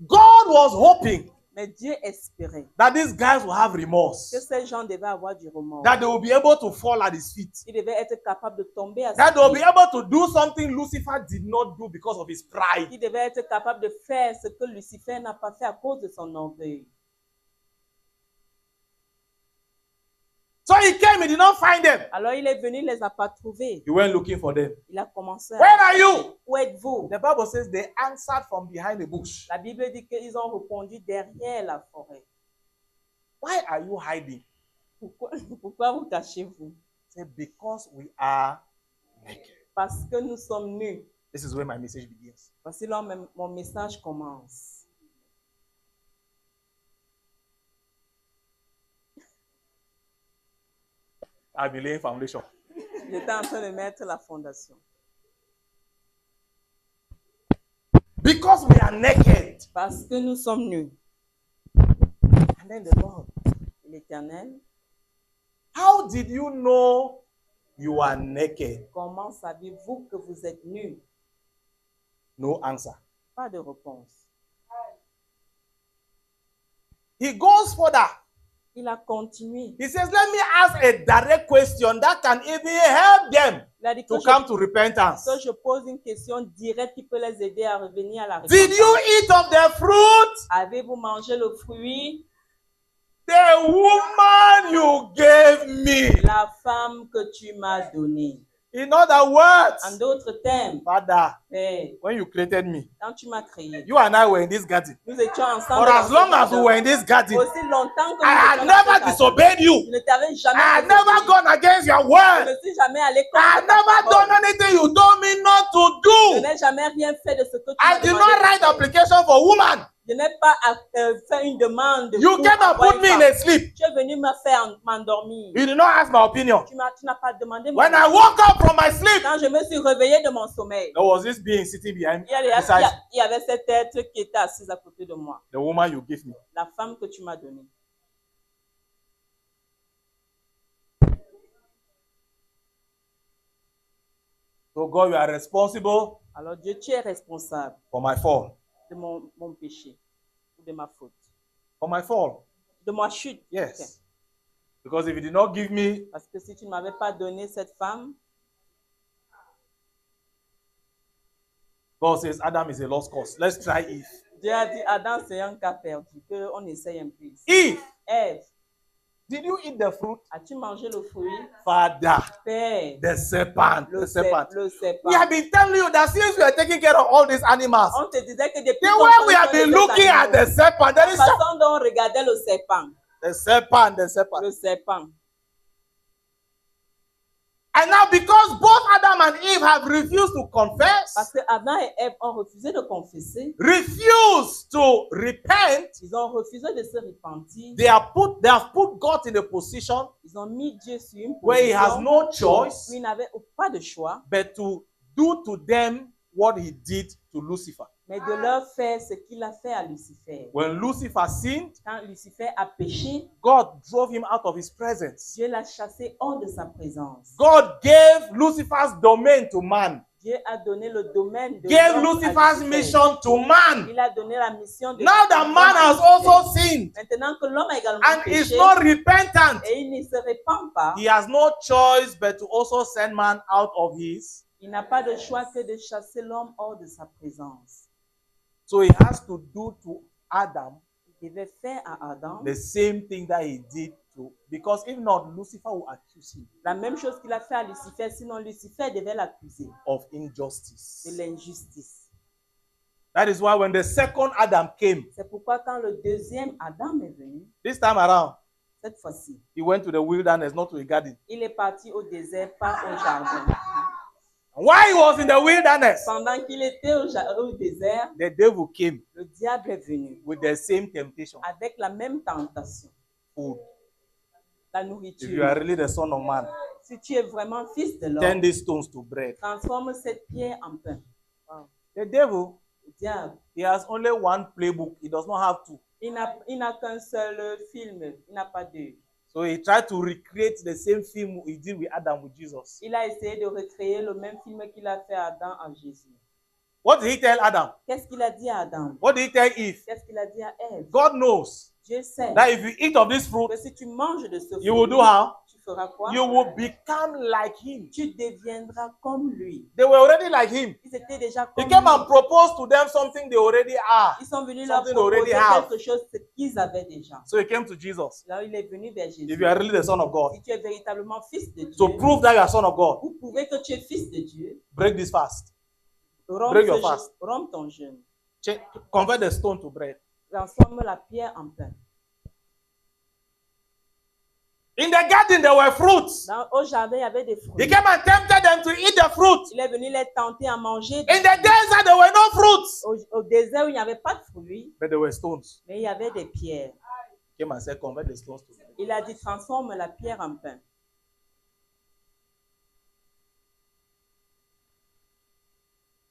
God was hoping Mais Dieu espérait that these guys will have que remorse. ces gens devaient avoir du remords. That they will be able to fall at his feet. Ils devaient être capables de tomber à That ses they will be pieds. able to do something Lucifer did not do because of his pride. Ils devaient être capables de faire ce que Lucifer n'a pas fait à cause de son orgueil. So he came, he did not find them. Alors il est venu, il ne les a pas trouvés. He went looking for them. Il a commencé à... Where are you? Où êtes-vous? The Bible says they answered from behind the bush. La Bible dit qu'ils ont répondu derrière la forêt. Why are you hiding? Pourquoi vous cachez-vous? Say, because we are naked. Parce que nous sommes nus. This is where my message begins. Voici là où mon message commence. I've been laying foundation. J'étais en train de mettre la fondation. Because we are naked. Parce que nous sommes nus. And then the Lord, L'Éternel, how did you know you are naked? comment savez-vous que vous êtes nus? No answer. Pas de réponse. He goes further. Il a continué. He says, let me ask a direct question that can even help them Il a dit to come to repentance. que je pose une question directe qui peut les aider à revenir à la Did repentance. you eat of the fruit? Avez-vous mangé le fruit? The woman you gave me. La femme que tu m'as donnée. In other En words, d'autres termes, Father, Père, when you created me, quand tu m'as créé, you and I were in this garden. nous étions ensemble. For dans as ce long as we jardin. were in this garden, Aussi longtemps que I nous had étions dans ce never jardin, disobeyed je you. ne t'avais jamais I had désobéi. never gone against your Je word. ne suis jamais allé I contre had ta never parole. done anything you told me not to Je do. n'ai jamais rien fait de ce que tu I m'as did demandé not de write faire. application for woman. Je n'ai pas fait une demande. You pour came and avoir put une me in femme. a sleep. Tu es venu me faire m'endormir. You did not ask my opinion. Tu n'as pas demandé mon When I avis. woke up from my sleep, Quand je me suis réveillée de mon sommeil, there was this being sitting behind il y avait cet être qui était assis à côté de moi. the woman you gave me. La femme que tu m'as donnée. So God, you are responsible Alors Dieu, tu es responsable for my fall. de mon péché, ou de ma faute, For my fall. de ma chute. Yes. Ok. Because if you did not give me, Parce que si tu ne m'avais pas donné cette femme, God says Adam is a lost cause. Let's try Eve. Dieu a dit, Adam, c'est un cas perdu, qu'on essaye un peu ici. Eve, Ève, did you eat the fruit? as-tu mangé le fruit? Father, Père, the serpent. le The serpent. serpent. We have been telling you that since we are taking care of all these animals, On te disait que depuis the qu'on way we prend have soin been de ces looking at animaux, the serpent, there la is some, façon dont on regardait le serpent. the serpent, the serpent. Le serpent. And now because both Adam and Eve have refused to confess, Parce que Adam et Ève ont refusé de confesser, refused to repent, ils ont refusé de se repentir, they have put God in a position ils ont mis Dieu sur une where he has position no où choice il n'avait pas de choix, but to do to them what he did to Lucifer. mais de leur faire ce qu'il a fait à Lucifer. When Lucifer sinned, Quand Lucifer a péché, God drove him out of his presence. Dieu l'a chassé hors de sa présence. God gave Lucifer's domain to man. Dieu a donné le domaine de Gave l'homme à Lucifer's Lucifer. mission to man. Il a donné la mission de Now that l'homme man à has Lucifer. also sinned Maintenant que l'homme a également and is péché not repentant, et il ne se répand pas, he has no choice but to also send man out of his. il n'a pas de choix que de chasser l'homme hors de sa présence. So he has to do to Adam Il devait faire à Adam the same thing that he did to, because if not, Lucifer will accuse him la même chose qu'il a fait à Lucifer, sinon Lucifer devait l'accuser of injustice. de l'injustice. That is why when the second Adam came, C'est pourquoi quand le deuxième Adam est venu, this time around, cette fois-ci, he went to the wilderness, not to a garden. il est parti au désert, pas au jardin. And while he was in the wilderness, Pendant qu'il était au désert, the devil came le diable est venu with the same temptation, avec la même tentation, food. la If you are nourriture. really the son of man, Si tu es vraiment fils de turn l'homme, these stones to bread. transforme cette pierre en pain. Wow. The devil, Le diable, he has only one playbook. He does not have two. il n'a qu'un seul film, il n'a pas deux. So he tried to recreate the same film he did with Adam with Jesus. Il a essayé de recréer le même film qu'il a fait à Adam en Jésus. What did he tell Adam? Qu'est-ce qu'il a dit à Adam? What did he tell Eve? Qu'est-ce qu'il a dit à Ève? God knows Dieu sait that if you eat of this fruit, que si tu manges de ce you will fruit, do how? tu feras quoi? You will become like him. Tu deviendras comme lui. They were already like him. Ils étaient déjà He comme came lui. and proposed to them something they already are. Ils sont venus leur Something they already proposer have. quelque chose ce qu'ils avaient déjà. So he came to Jesus. Là, il est venu vers Jésus. If you are really the son of God, Si tu es véritablement fils de Dieu, to prove that you are son of God, pour prouver que tu es fils de Dieu, break this fast. romps Break your fast. ton jeûne. Convert the stone to bread. Transforme la pierre en pain. In the garden, there were fruits. Au jardin, il y avait des He fruits. came and tempted them to eat the fruit. Il est venu les tenter à manger. In the desert, there were no fruits, Au désert où il n'y avait pas de fruits, but there were stones. mais il y avait des pierres. He came and said, convert the stones to bread. Il a dit, transforme la pierre en pain.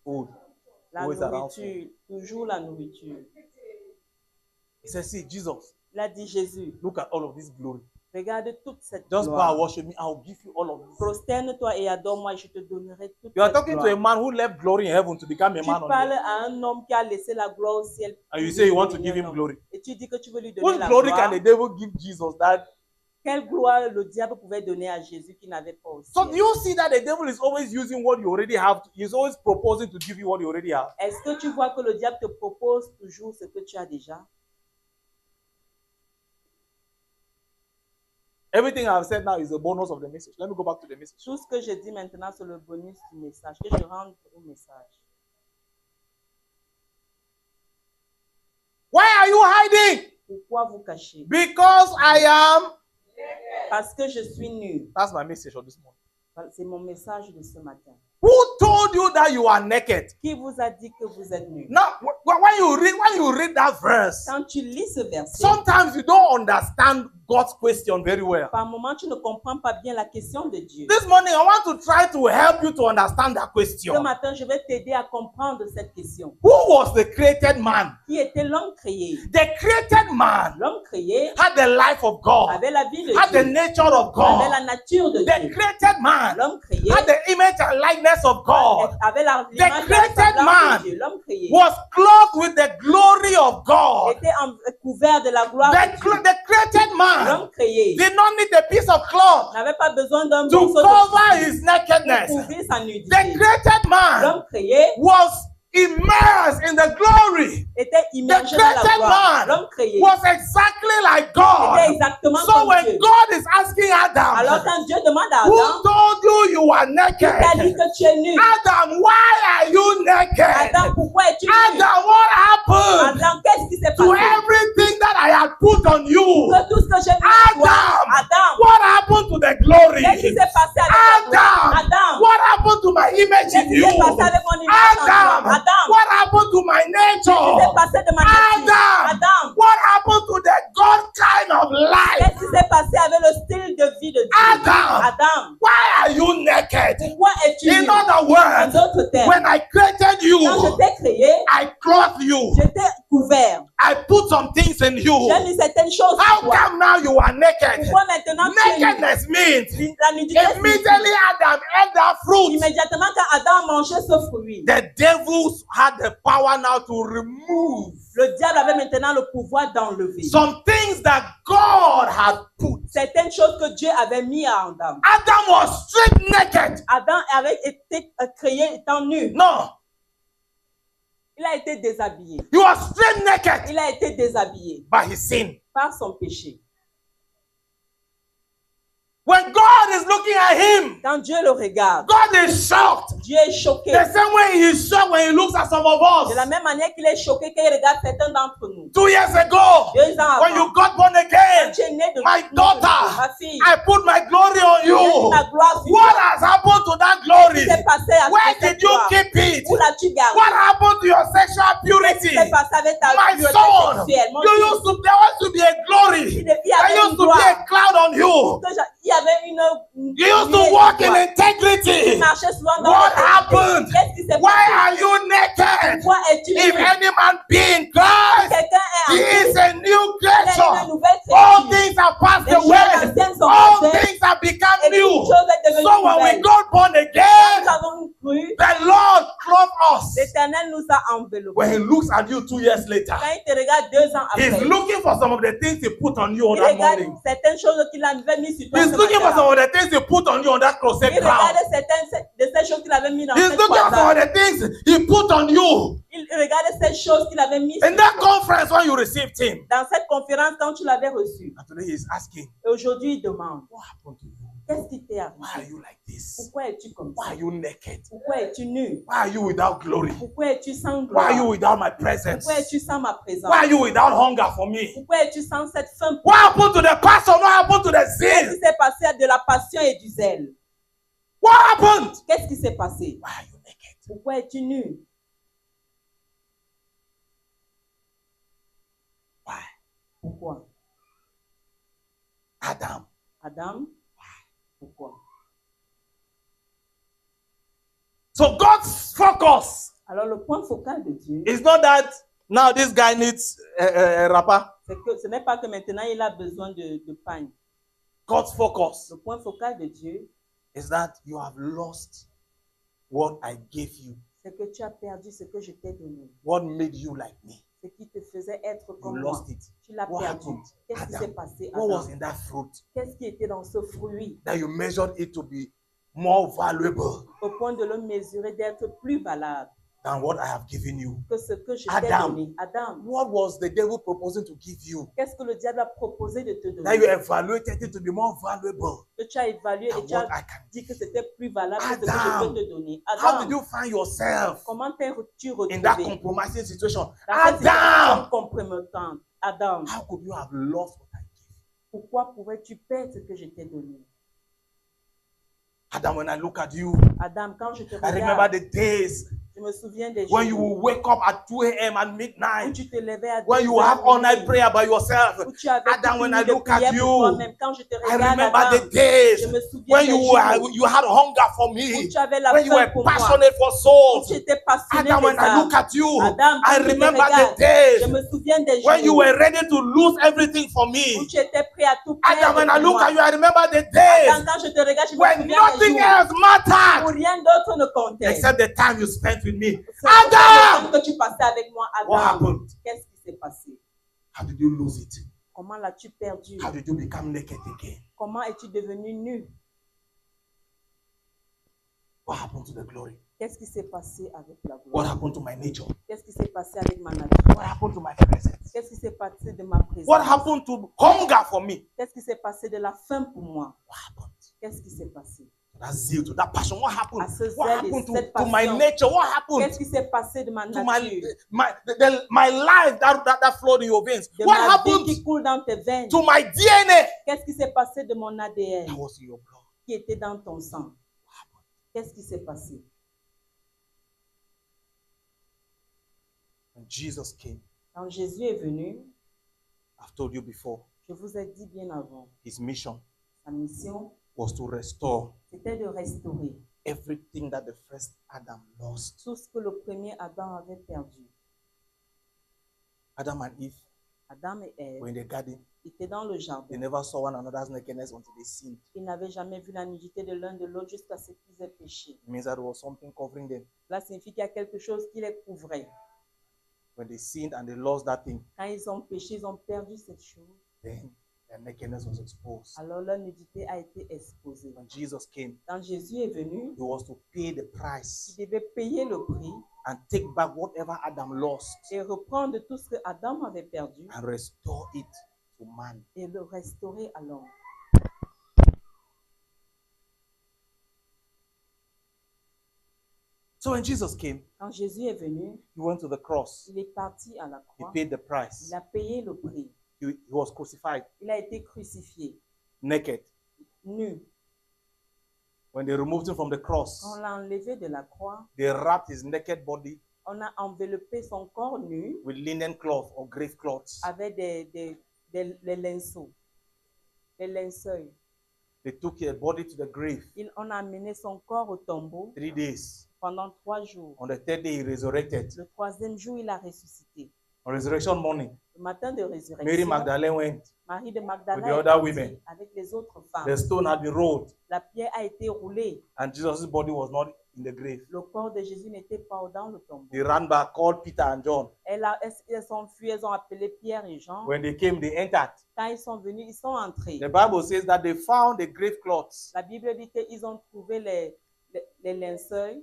Food. La Always around nourriture, toujours la nourriture. He said, see, Jesus, Il a dit, Jésus, look at all of this glory. regarde toute cette Just go and gloire. worship me. I will give you all of this. Prosterne-toi et adore-moi et je te donnerai toute You are cette talking to a gloire. man who left glory in heaven to become a Tu man on parles earth. à un homme qui a laissé la gloire au ciel. And you pour say you want to devenir give him un homme. glory. Et tu dis que tu veux lui donner What la glory gloire. can the devil give Jesus that? Quelle gloire le diable pouvait donner à Jésus qu'il n'avait pas au So ciel? do you see that the devil is always using what you already have? He's always proposing to give you what you already have. Est-ce que tu vois que le diable te propose toujours ce que tu as déjà? Everything I've said now is a bonus of the message. Let me go back to the message. Tout ce que je dis maintenant, c'est le bonus du message, que je rentre au message. Why are you hiding? Pourquoi vous cachez? Because I am. Parce que je suis nu. That's my message for this morning. C'est mon message de ce matin. Who told you that you are naked? Qui vous a dit que vous êtes nu? Now, when you read that verse, Quand tu lis ce verset, sometimes you don't understand God's question very well. par moment, tu ne comprends pas bien la question de Dieu. This morning, I want to try to help you to understand that Ce question. matin, je vais t'aider à comprendre cette question. Who was the created man? Qui était l'homme créé? The created man L'homme créé had the life of God, avait la vie de had the Dieu, nature of avait la God. nature de The Dieu. created man L'homme créé had the image and likeness of God, avait l'image de la created ressemblance man de Dieu. L'homme créé was clothed with the glory of God. était couvert de la gloire de Dieu. The created man L'homme créé did not need a piece of cloth n'avait pas besoin d'un to morceau cover de his tissu nakedness. pour couvrir sa nudité. The created man L'homme créé was immersed in the glory, était immergé dans la created gloire. man L'homme créé was exactly like était God. exactement So comme when Dieu. God is asking Adam, Alors quand Dieu demande à who Adam, told you you are qui t'a dit naked? que tu es nu? Adam, why are you naked? Adam, pourquoi es-tu nu? Adam, what happened Adam, qu'est-ce qui s'est to passé? everything that I had put on you? Que tout ce que j'ai mis à toi, Adam, Adam, what happened to the glory? qu'est-ce qui s'est passé avec la gloire? Adam, Adam, what happened to my image qu'est-ce in qui you? s'est passé avec mon image en toi? Adam, Adam, what happened to my qu'est-ce qui s'est nature? passé de ma nature? Adam, Adam, what happened to the God kind of life? qu'est-ce qui s'est passé avec le style de vie de Dieu? Adam, Adam, why are you naked? pourquoi es-tu nu? In other En words, d'autres termes, when I created quand je you, t'ai créé, I clothed you. je t'ai couvert. I put some things in you. J'ai mis certaines choses sur How toi. come now you are naked? Pourquoi maintenant tu es nu? Nakedness means La nudité immediately Adam ate that fruit. immédiatement quand Adam mangeait ce fruit, The devils had the power now to remove le diable avait maintenant le pouvoir d'enlever some things that God had put. certaines choses que Dieu avait mis à Adam. Adam was stripped naked. Adam avait été créé étant nu. No, Il a été déshabillé. he was stripped naked Il a été déshabillé by his sin. par son péché. When God is looking at him, Quand Dieu le regarde, God is shocked. Dieu est choqué. The same way he is shocked when he looks at some of De la us. même manière qu'il est choqué quand il regarde certains d'entre nous. 2 years ago, 2 ans when avant, you got born quand again, tu es né de my de daughter, ma fille, I put my glory on j'ai mis you. ma gloire sur What toi. has happened to that Qu'est-ce glory? qui s'est passé à Where cette did you gloire? keep it? Où l'as-tu gardé? What happened to your sexual Qu'est-ce purity? qui s'est passé avec ta My pureté son, sexuelle? Mon you fils, used to, there used to be a glory. il y There avait used une to be a gloire. cloud on you. Il y avait une You used to nuée walk sur in toi. Il integrity. marchait souvent dans What l'intégrité. happened? Qu'est-ce qui s'est Why passé? are you naked? Pourquoi es-tu If nu? any man be in Christ, Quelqu'un est en he is Christ. a new Il est une creature. nouvelle All créature. things are passed Les choses away. anciennes sont All passées. things have become Et toute new. chose est devenue So when we nouvelle. got born Quand again, nous avons cru, the Lord clothed us. l'Éternel nous a enveloppés. When he looks at you 2 years later, Quand il te regarde 2 ans he's après, looking for some of the things he put on you on il that regarde morning. certaines choses qu'il avait mis sur toi He's ce looking for matin-là. some of the things he put on you on that crusade Il ground. regardait certaines de ces choses qu'il avait mis dans He's cette looking for some of croisade. the things he put on you Il regardait ces choses qu'il avait mis in that conference when you received him. dans cette conférence quand tu l'avais reçu. And today he's asking, Et aujourd'hui, il demande, what happened to you? qu'est-ce qui t'est Why are arrivé? you like this? Pourquoi es-tu comme Why ça? are you naked? Pourquoi es-tu nu? Why are you without glory? Pourquoi es-tu sans Why gloire? are you without my presence? Pourquoi es-tu sans ma présence? Why are you without hunger for me? Pourquoi es-tu sans cette faim? What happened to the passion? What happened to the Qu'est-ce zeal? qui s'est passé de la passion et du zèle? What happened? Qu'est-ce qui s'est passé? Why are you naked? Pourquoi es-tu nu? Why? Pourquoi? Adam, Adam? Pourquoi? so God's focus Alors le point focal de Dieu, is not that now this guy needs a rapper. c'est que ce n'est pas que maintenant il a besoin de pagne. God's focus Le point focal de Dieu, is that you have lost what I gave you, c'est que tu as perdu ce que je t'ai donné. what made you like me. Ce qui te faisait être You comme moi. lost it. Tu l'as What perdu. happened? Qu'est-ce qui Adam, s'est passé, What was Adam? in that fruit Qu'est-ce qui était dans ce fruit that you measured it to be more valuable au point de le mesurer d'être plus valable than what I have given you? que ce que je t'ai Adam. donné? Adam, What was the devil proposing to give you qu'est-ce que le diable a proposé de te that you donner? evaluated it to be more valuable Que tu as évalué than et tu what as I can dit give que you? c'était plus valable que ce que je Adam. peux te donner. How did Adam, you find yourself comment t'es-tu in that retrouvé compromising situation? dans cette situation Adam, compromettante? Adam, how could you have lost what I gave? pourquoi pourrais-tu perdre ce que je t'ai donné? Adam, when I look at you, Adam, quand je te I remember regarde, the days je me souviens des when you jours will wake up at 2 a.m. at où midnight, tu te levais à when 2 you heures have all night minuit, prayer by yourself. où tu avais Adam, toute when une I nuit de look at prière pour you, toi-même. Quand je te I regarde, remember Adam, the days je me souviens when des jours you had hunger for où me, tu avais la when you faim were pour moi, passionate for où souls. tu étais passionné Adam, des when I look âmes. at you, Adam, quand I je te remember the regarde, je days me souviens des when you jours were ready to lose everything for où me. tu étais prêt à tout Adam, perdre when I pour look moi. at you, I remember the Adam, days quand je te regarde, je me when souviens des nothing jours else où mattered rien d'autre ne comptait. except the time you spent with me. C'est le Adam, temps que tu passais avec moi, what Adam. happened? Qu'est-ce qui s'est passé? How did you lose it? Comment l'as-tu perdu? How did you become naked again? Comment es-tu devenu nu? What happened to the glory? Qu'est-ce qui s'est passé avec la What gloire? happened to my nature? Qu'est-ce qui s'est passé avec ma What nature? happened to my presence? Qu'est-ce qui s'est passé de ma présence? What happened to hunger for me? Qu'est-ce qui s'est passé de la faim pour moi? What happened? Qu'est-ce qui s'est passé? To that zeal, to that passion. What happened? À ce What zèle et happened cette to my passion. nature? What happened Qu'est-ce qui s'est passé de ma to nature? my life that flowed in your veins? De What ma vie happened qui coule dans tes veines? to my DNA? Qu'est-ce qui s'est passé de mon ADN That was in your blood. qui était dans ton sang? Qu'est-ce qui s'est passé? When Jesus came, Quand Jésus est venu, I've told you before, je vous ai dit bien avant, his mission sa mission, was to restore c'était de restaurer everything that the first Adam lost. tout ce que le premier Adam avait perdu. Adam and Eve Adam et Ève were in the garden. étaient dans le They jardin. never saw one another's nakedness until they sinned. Ils n'avaient jamais vu la nudité de l'un de l'autre jusqu'à ce qu'ils aient péché. It means that there was something covering them. Cela signifie qu'il y a quelque chose qui les couvrait. When they sinned and they lost that thing, Quand ils ont péché, ils ont perdu cette chose. then their nakedness was exposed. Alors leur nudité a été exposée. When Jesus came, Quand Jésus est venu, he was to pay the price il devait payer le prix and take back whatever Adam lost et reprendre tout ce que Adam avait perdu and restore it to man. et le restaurer à l'homme. So when Jesus came, Quand Jésus est venu, he went to the cross. il est parti à la He croix. paid the price. Il a payé le prix. He was crucified Il a été crucifié, naked. nu. When they removed him from the cross, Quand on l'a enlevé de la croix, they wrapped his naked body on a enveloppé son corps nu with linen cloth or grave cloths. avec des linceaux, des linceuls. They took his body to the grave On a amené son corps au tombeau 3 days. pendant 3 jours. On the third day, he resurrected. Le 3e jour, il a ressuscité. On resurrection morning, Le matin de Mary résurrection, Magdalene went. Marie de Magdala With the est other partie women. avec les autres femmes. The stone had been rolled, La pierre a été roulée. and Jesus' body was not in the grave. Le corps de Jésus n'était pas dans le tombeau. They ran back, called Peter and John. Elles sont fuies, elles ont appelé Pierre et Jean. When they came, they entered. Quand ils sont venus, ils sont entrés. The Bible says that they found the grave cloths. La Bible dit qu'ils ont trouvé les linceuls,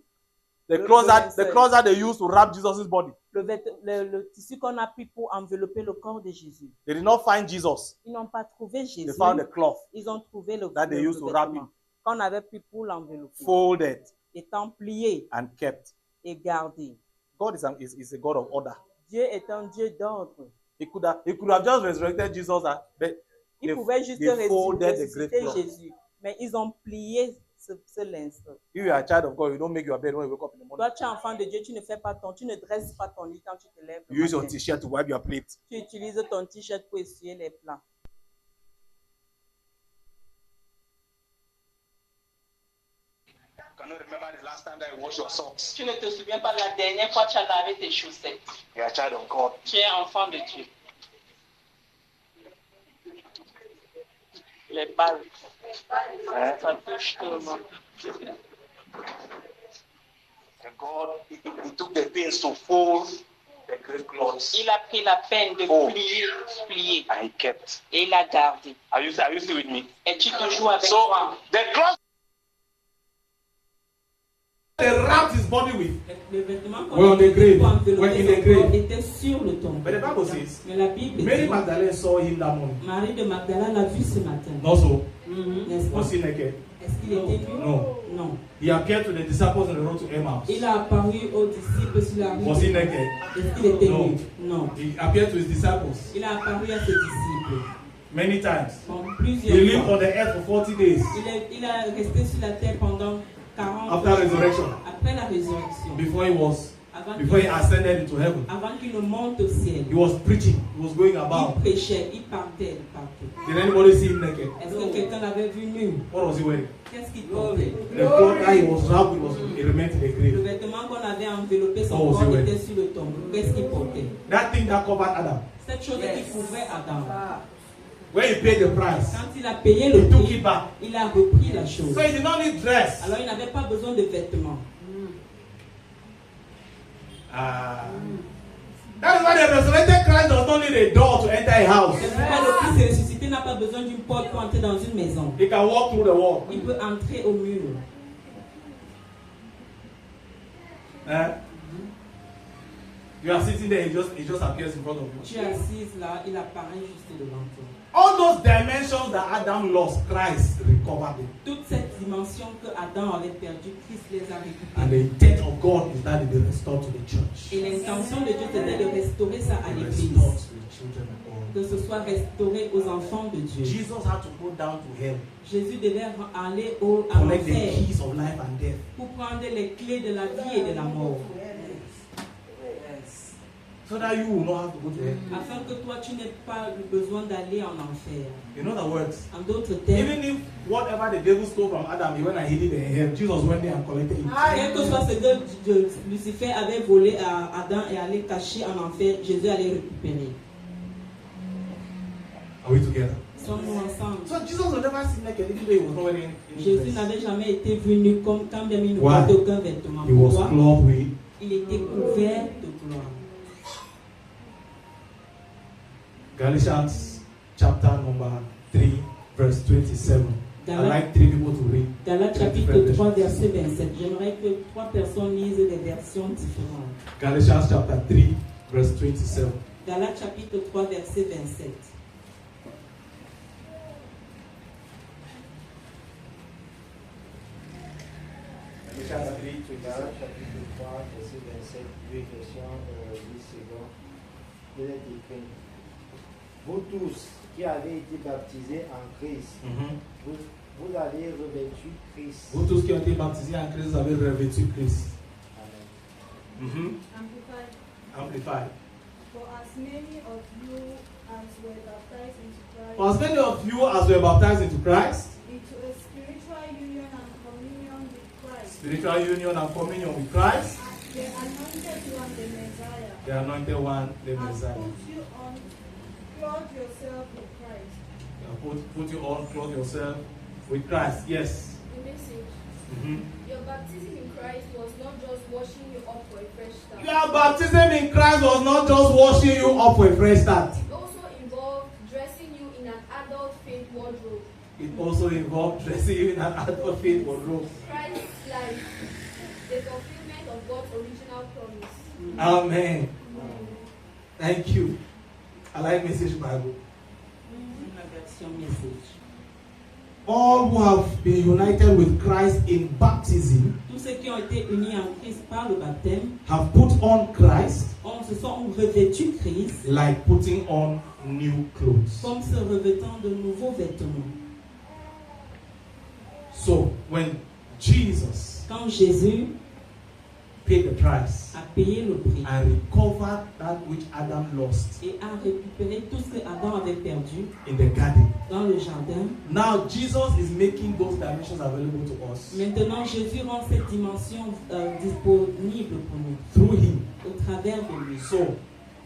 The clothes that they used to wrap Jesus' body. le tissu qu'on a pris pour envelopper le corps de Jésus. They did not find Jesus. Ils n'ont pas trouvé They Jésus. found the cloth Ils ont trouvé le that they used to wrap vêtement him, qu'on avait pris pour l'envelopper, folded étant plié and kept. et gardé. God is a God of order. Dieu est un Dieu d'ordre. He could have just resurrected Jesus, but Ils they- pouvaient juste they folded the grave ressusciter cloth. Jésus, mais ils ont plié ce linceul. If you are a child of God, you don't make your bed when you wake up in the morning. Toi, tu es enfant de Dieu, tu ne dresses pas ton lit quand tu te lèves. le You use your matin. t-shirt to wipe your plate. Tu utilises ton t-shirt pour essuyer les plats. Can you remember the last time that you washed your socks? Tu ne te souviens pas de la dernière fois que tu as lavé tes chaussettes. You are a child of God. Tu es enfant de Dieu. Les balles, ça touche tout le monde. And God, he took the pains to fold the grave clothes Il a pris la peine de Oh. plier, and he kept. et il a gardé. Are you still with me? Es-tu toujours avec So moi? the cloth they wrapped his body with. Le vêtement Were on the grave. pour envelopper Were in son the grave. corps était sur le tombeau. But the Bible says Mais la Bible Mary dit, Magdalene saw him that morning. Marie de Magdala l'a vu ce matin. Also, N'est-ce pas? was he naked? Est-ce qu'il était nu? No. Non. He appeared to the disciples on the road to Emmaus. Il a apparu aux disciples sur la Was he rue. naked? Est-ce qu'il était No. nu? Non. He appeared to his disciples Il a apparu à ses disciples many times. en He plusieurs lived fois. on the earth for 40 days Il est resté sur la terre pendant 40 after resurrection. après la résurrection. Before he ascended into heaven. Avant qu'il ne monte au ciel. He was preaching. He was going Il about. prêchait, il partait partout. Did anybody see him naked? Est-ce que quelqu'un l'avait vu nu? What was he wearing? Qu'est-ce qu'il portait? The cloth that he was wrapped with was it remained in the Le grave. vêtement qu'on avait enveloppé son Oh, corps c'est vrai. était sur le tombeau. Qu'est-ce qu'il portait? That thing that covered Adam. Cette chose qui couvrait Adam. When he paid the price, Quand il a payé le he took prix, it back. il a repris la chose. So he did not need dress. Alors il n'avait pas besoin de vêtements. That is why the resurrected Christ does not need a door to enter a house. C'est pourquoi le Christ ressuscité n'a pas besoin d'une porte pour entrer dans une maison. He can walk through the wall. Il peut entrer au mur. Eh? You are sitting there, it just appears in front of you. Tu es assise là, il apparaît juste devant toi. All those dimensions that Adam lost, Christ recovered them. Toute cette dimension que Adam avait perdue, Christ les a And récupérées. the intent of God is that it be restored to the church. Et l'intention de Dieu c'était de restaurer ça à It l'église. restored to the children of God. Que ce soit restauré aux enfants de Dieu. Jesus had to go down to hell, Jésus devait aller à collect the l'enfer keys of life and death. pour prendre les clés de la vie et de la mort. So that you will not have to go to hell. Afin que toi, tu n'aies pas besoin d'aller en enfer. In other words, En d'autres termes, even if whatever the devil stole from Adam, he went and hid it in hell, Jesus went there and collected it. quel que soit ce que Lucifer avait volé à Adam et allait cacher en enfer, Jésus allait récupérer. Are we together? Sommes-nous ensemble? So Jesus was never seen naked, even though he was not wearing any Jésus dress. n'avait jamais été vu nu comme quand bien il ne Why? portait aucun vêtement. He was Pourquoi? clothed with. Il était couvert de gloire. Galatians chapter number 3, verse 27. I like 3 people to read. Galates chapitre 3, verset 27. J'aimerais que 3 personnes lisent des versions différentes. Galatians chapter 3, verse 27. Galates chapitre 3, verset 27. Galates chapitre 3, verset 27, deux versions, 10 secondes. Il est écrit: Vous tous qui avez été baptisés en Christ, vous avez revêtu Christ. Vous tous qui ont été baptisés en Christ, vous avez revêtu Christ. Amen. Amplified. Amplified. For as many of you as were baptized into Christ, For as many of you as were baptized into Christ, into a spiritual union and communion with Christ, spiritual union and communion with Christ, the anointed one, the Messiah, the anointed one, the has Messiah. put you on, clothe yourself with Christ. Put you on, clothe yourself with Christ. Yes. The message. Your baptism in Christ was not just washing you up for a fresh start. Your baptism in Christ was not just washing you up for a fresh start. It also involved dressing you in an adult faith wardrobe. It also involved dressing you in an adult faith wardrobe. Christ's life, the fulfillment of God's original promise. Amen. Thank you. I like Message Bible. La version message. All who have been united with Christ in baptism Tous ceux qui ont été unis en Christ par le baptême, have put on Christ se sont revêtus Christ like putting on new clothes. comme se revêtant de nouveaux vêtements. So when Jesus Quand Jésus paid the price a payé le prix and recovered that which Adam lost et a récupéré tout ce que Adam avait perdu in the garden, dans le jardin, now Jesus is making those dimensions available to us maintenant Jésus rend cette dimension disponible pour nous through him. au travers de lui. So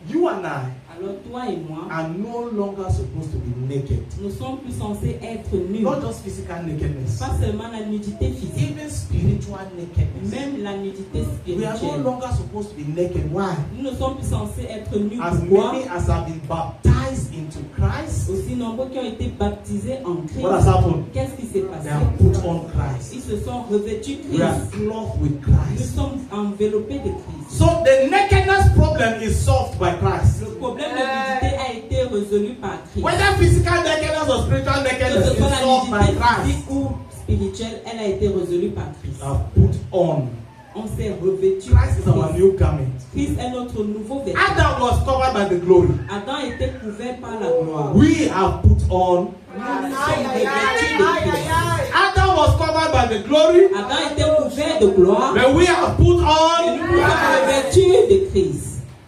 you and I Alors toi et moi, are no longer supposed to be naked. nous sommes plus censés être nus. Not just physical nakedness, Pas seulement la nudité physique, even spiritual nakedness. même la nudité We are no spirituelle. longer supposed to be naked. Why? Nous ne sommes plus censés être nus. As Pourquoi? many as have been baptized into Christ, Aussi nombreux qui ont été baptisés en Christ. what has happened? Qu'est-ce qui s'est They passé? have put on Christ. Ils se sont revêtus We are Christ. clothed with Nous Christ. sommes enveloppés de Christ. So the nakedness problem is solved by Christ. Le problème de nudité a été résolu par Christ. Whether physical nakedness or spiritual Que nakedness ce is soit la solved by nudité Christ. physique ou spirituelle, elle a été résolue par Christ. Have put on. On s'est revêtu Christ is our Christ. new garment. Christ est notre nouveau vêtement. Adam was covered by the glory. Adam était couvert par la gloire. We have put on. Nous nous sommes revêtus de Christ. Adam was covered by the glory, Adam était couvert de gloire. but we have put Et nous on. nous sommes revêtus de Christ.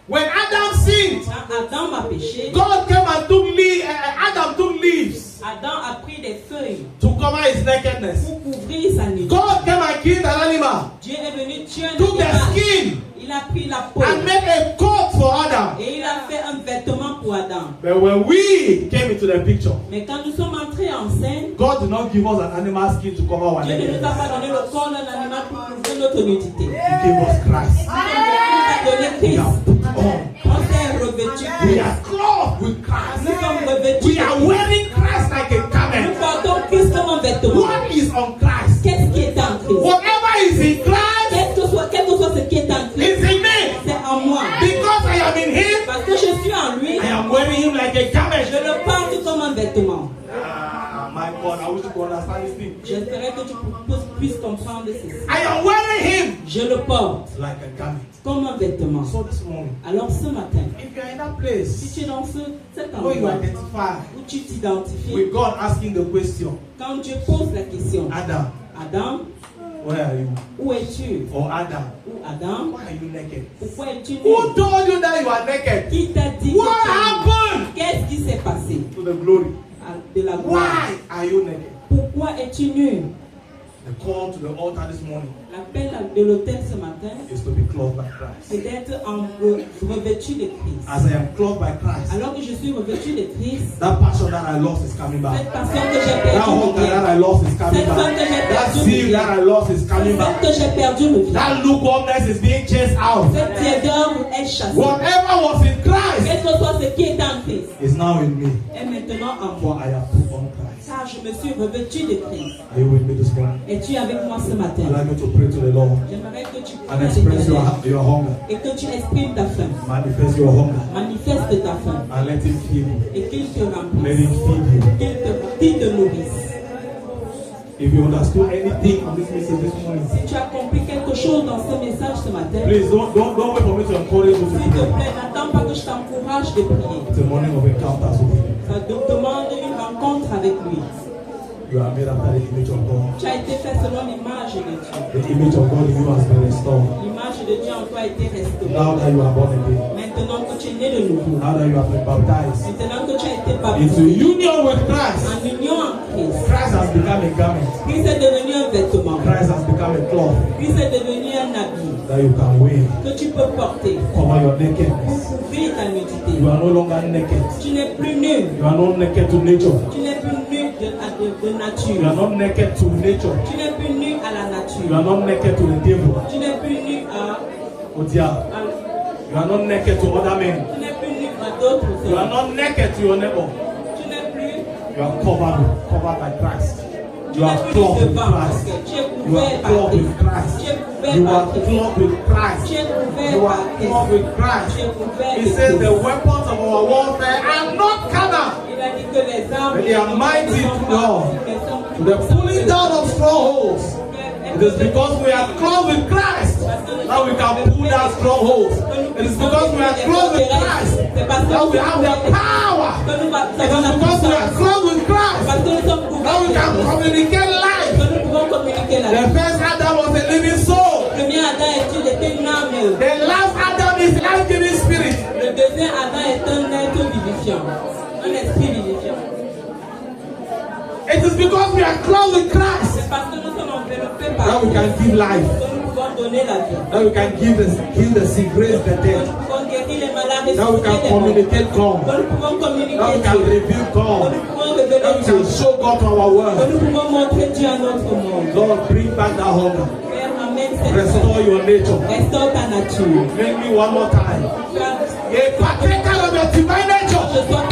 When Adam sinned, Quand Adam a péché, God came and took leaves. Adam took leaves Adam a pris des feuilles to cover his nakedness. pour couvrir sa nudité. God came and killed an animal, Dieu est venu tuer un took the animal. skin, Il a pris la peau and made a coat for Adam. et il a fait un vêtement pour Adam. But when we came into the picture, Mais quand nous sommes entrés en scène, God did not give us an animal skin to cover our Dieu ne nous a nakedness. pas donné le corps d'un animal pour couvrir notre nudité. He gave us Christ. Il nous a donné We Christ. have put on. On s'est revêtu We Christ. are clothed with Nous Christ. sommes revêtus We de are Christ. wearing Christ like a Nous garment. portons Christ comme un vêtement. What is on Christ? Qu'est-ce qui est en Christ? Whatever is in Christ Quel que soit ce qui est en God, I wish you could understand this thing. J'espérais que tu puisses comprendre ceci. I am wearing him Je le porte like a garment. comme un vêtement. So this morning, Alors ce matin, if you are in that si place tu es dans cet where you endroit identify où tu t'identifies, with God asking the question, quand Dieu pose la question, Adam, Adam, where are you? où es-tu? Or Adam, Ou Adam, why are you naked? pourquoi es-tu Who nu? told you that you are naked? Qui t'a dit What que tu es happened nu? Qu'est-ce qui s'est passé? to the glory? De la gloire. Why are you naked? Pourquoi es-tu nu? The call to the altar this morning L'appel de l'autel ce matin, is to be clothed by Christ. c'est d'être revêtu de Christ. As I am clothed by Christ, Alors que je suis revêtu de Christ, that passion that I lost is coming back. cette passion que j'ai That perdue me hunger that I vient. lost is coming Cette faim back. que j'ai That perdue me zeal that I vient. lost is coming Cette back. que j'ai perdue me vient. That lukewarmness is being chased out. Cette tiédeur est chassée. Whatever was in Christ Quel que soit ce qui est en Christ, is now in me. est maintenant en For moi. I have put on Christ. Car je me suis revêtu de Christ. Are you with me this morning? Es-tu avec moi ce matin? I'd like you to pray to the Lord J'aimerais que tu and pries à express l'Éternel your hunger. et que tu exprimes ta faim. Manifest your hunger Manifeste ta faim and let Him feed you. et qu'il te Let remplisse, Him feed you. qu'il te nourrisse. If you understood anything from this message this morning, Si tu as compris quelque chose dans ce message ce matin, please don't wait for me to encourage you to s'il te pray. plaît, n'attends pas que je t'encourage de prier. It's a morning of encounters with Him. Ça te demande une rencontre avec lui. You are made after the image of God. Tu as été fait selon l'image de Dieu. The image of God in you has been restored. L'image de Dieu en toi a été restaurée. Now that you are born again, Maintenant que tu es né de nouveau, now that you have been baptized maintenant que tu as été into baptisé union with Christ, en union en Christ, Christ has become a garment. Christ est devenu un vêtement, Christ has become a cloth Christ est devenu un habit that you can wear. que tu peux porter Cover your pour nakedness. couvrir ta nudité. You are no longer naked. Tu n'es plus nu, You are not naked to nature. tu n'es plus nu de You are nature, not naked to nature. tu n'es plus nu à la You are nature, not naked to the devil. tu n'es plus nu Oh dear. You are not naked to other men. tu n'es plus nu à d'autres You are hommes, not naked to your neighbor. tu n'es plus You are covered by Christ. You are tu n'es plus clothed with devant parce Christ. que tu es You are couvert par clothed Christ. with Christ. Tu es couvert You par are Christ. clothed with Christ. Tu es couvert You par are Christ. clothed with Tu Christ. es couvert He de says the Christ. weapons of our warfare are not carnal. Il a dit que les armes They are mighty ne sont to pas God. mais sont To the pulling down of strongholds. It is because we are clothed with Christ that we can pull down strongholds. It is because we are clothed with Christ that we have the power. que nous It avons is la because we are puissance, clothed with Christ parce que nous sommes that we couverts can communicate life. que nous pouvons communiquer la The vie. first Adam was a living soul. Le premier Adam était une âme. The last Adam is life-giving spirit. Le deuxième Adam est un être vivifiant, un esprit vivifiant. It is because we are clothed with Christ C'est parce que nous sommes enveloppés par that we can give life. que nous pouvons donner la vie. That we can heal the sick, raise the Que dead. nous pouvons guérir les malades et That we can ressusciter les morts. communicate God. Que nous pouvons communiquer That we can Dieu. reveal Que God. nous pouvons révéler That we Dieu. can show God to our Que world. nous pouvons montrer Dieu à notre monde. Lord, bring back that hunger. Père, amène cette Restore your nature. Restaure ta nature. Make me one more time Car a partaker of your divine nature. je sois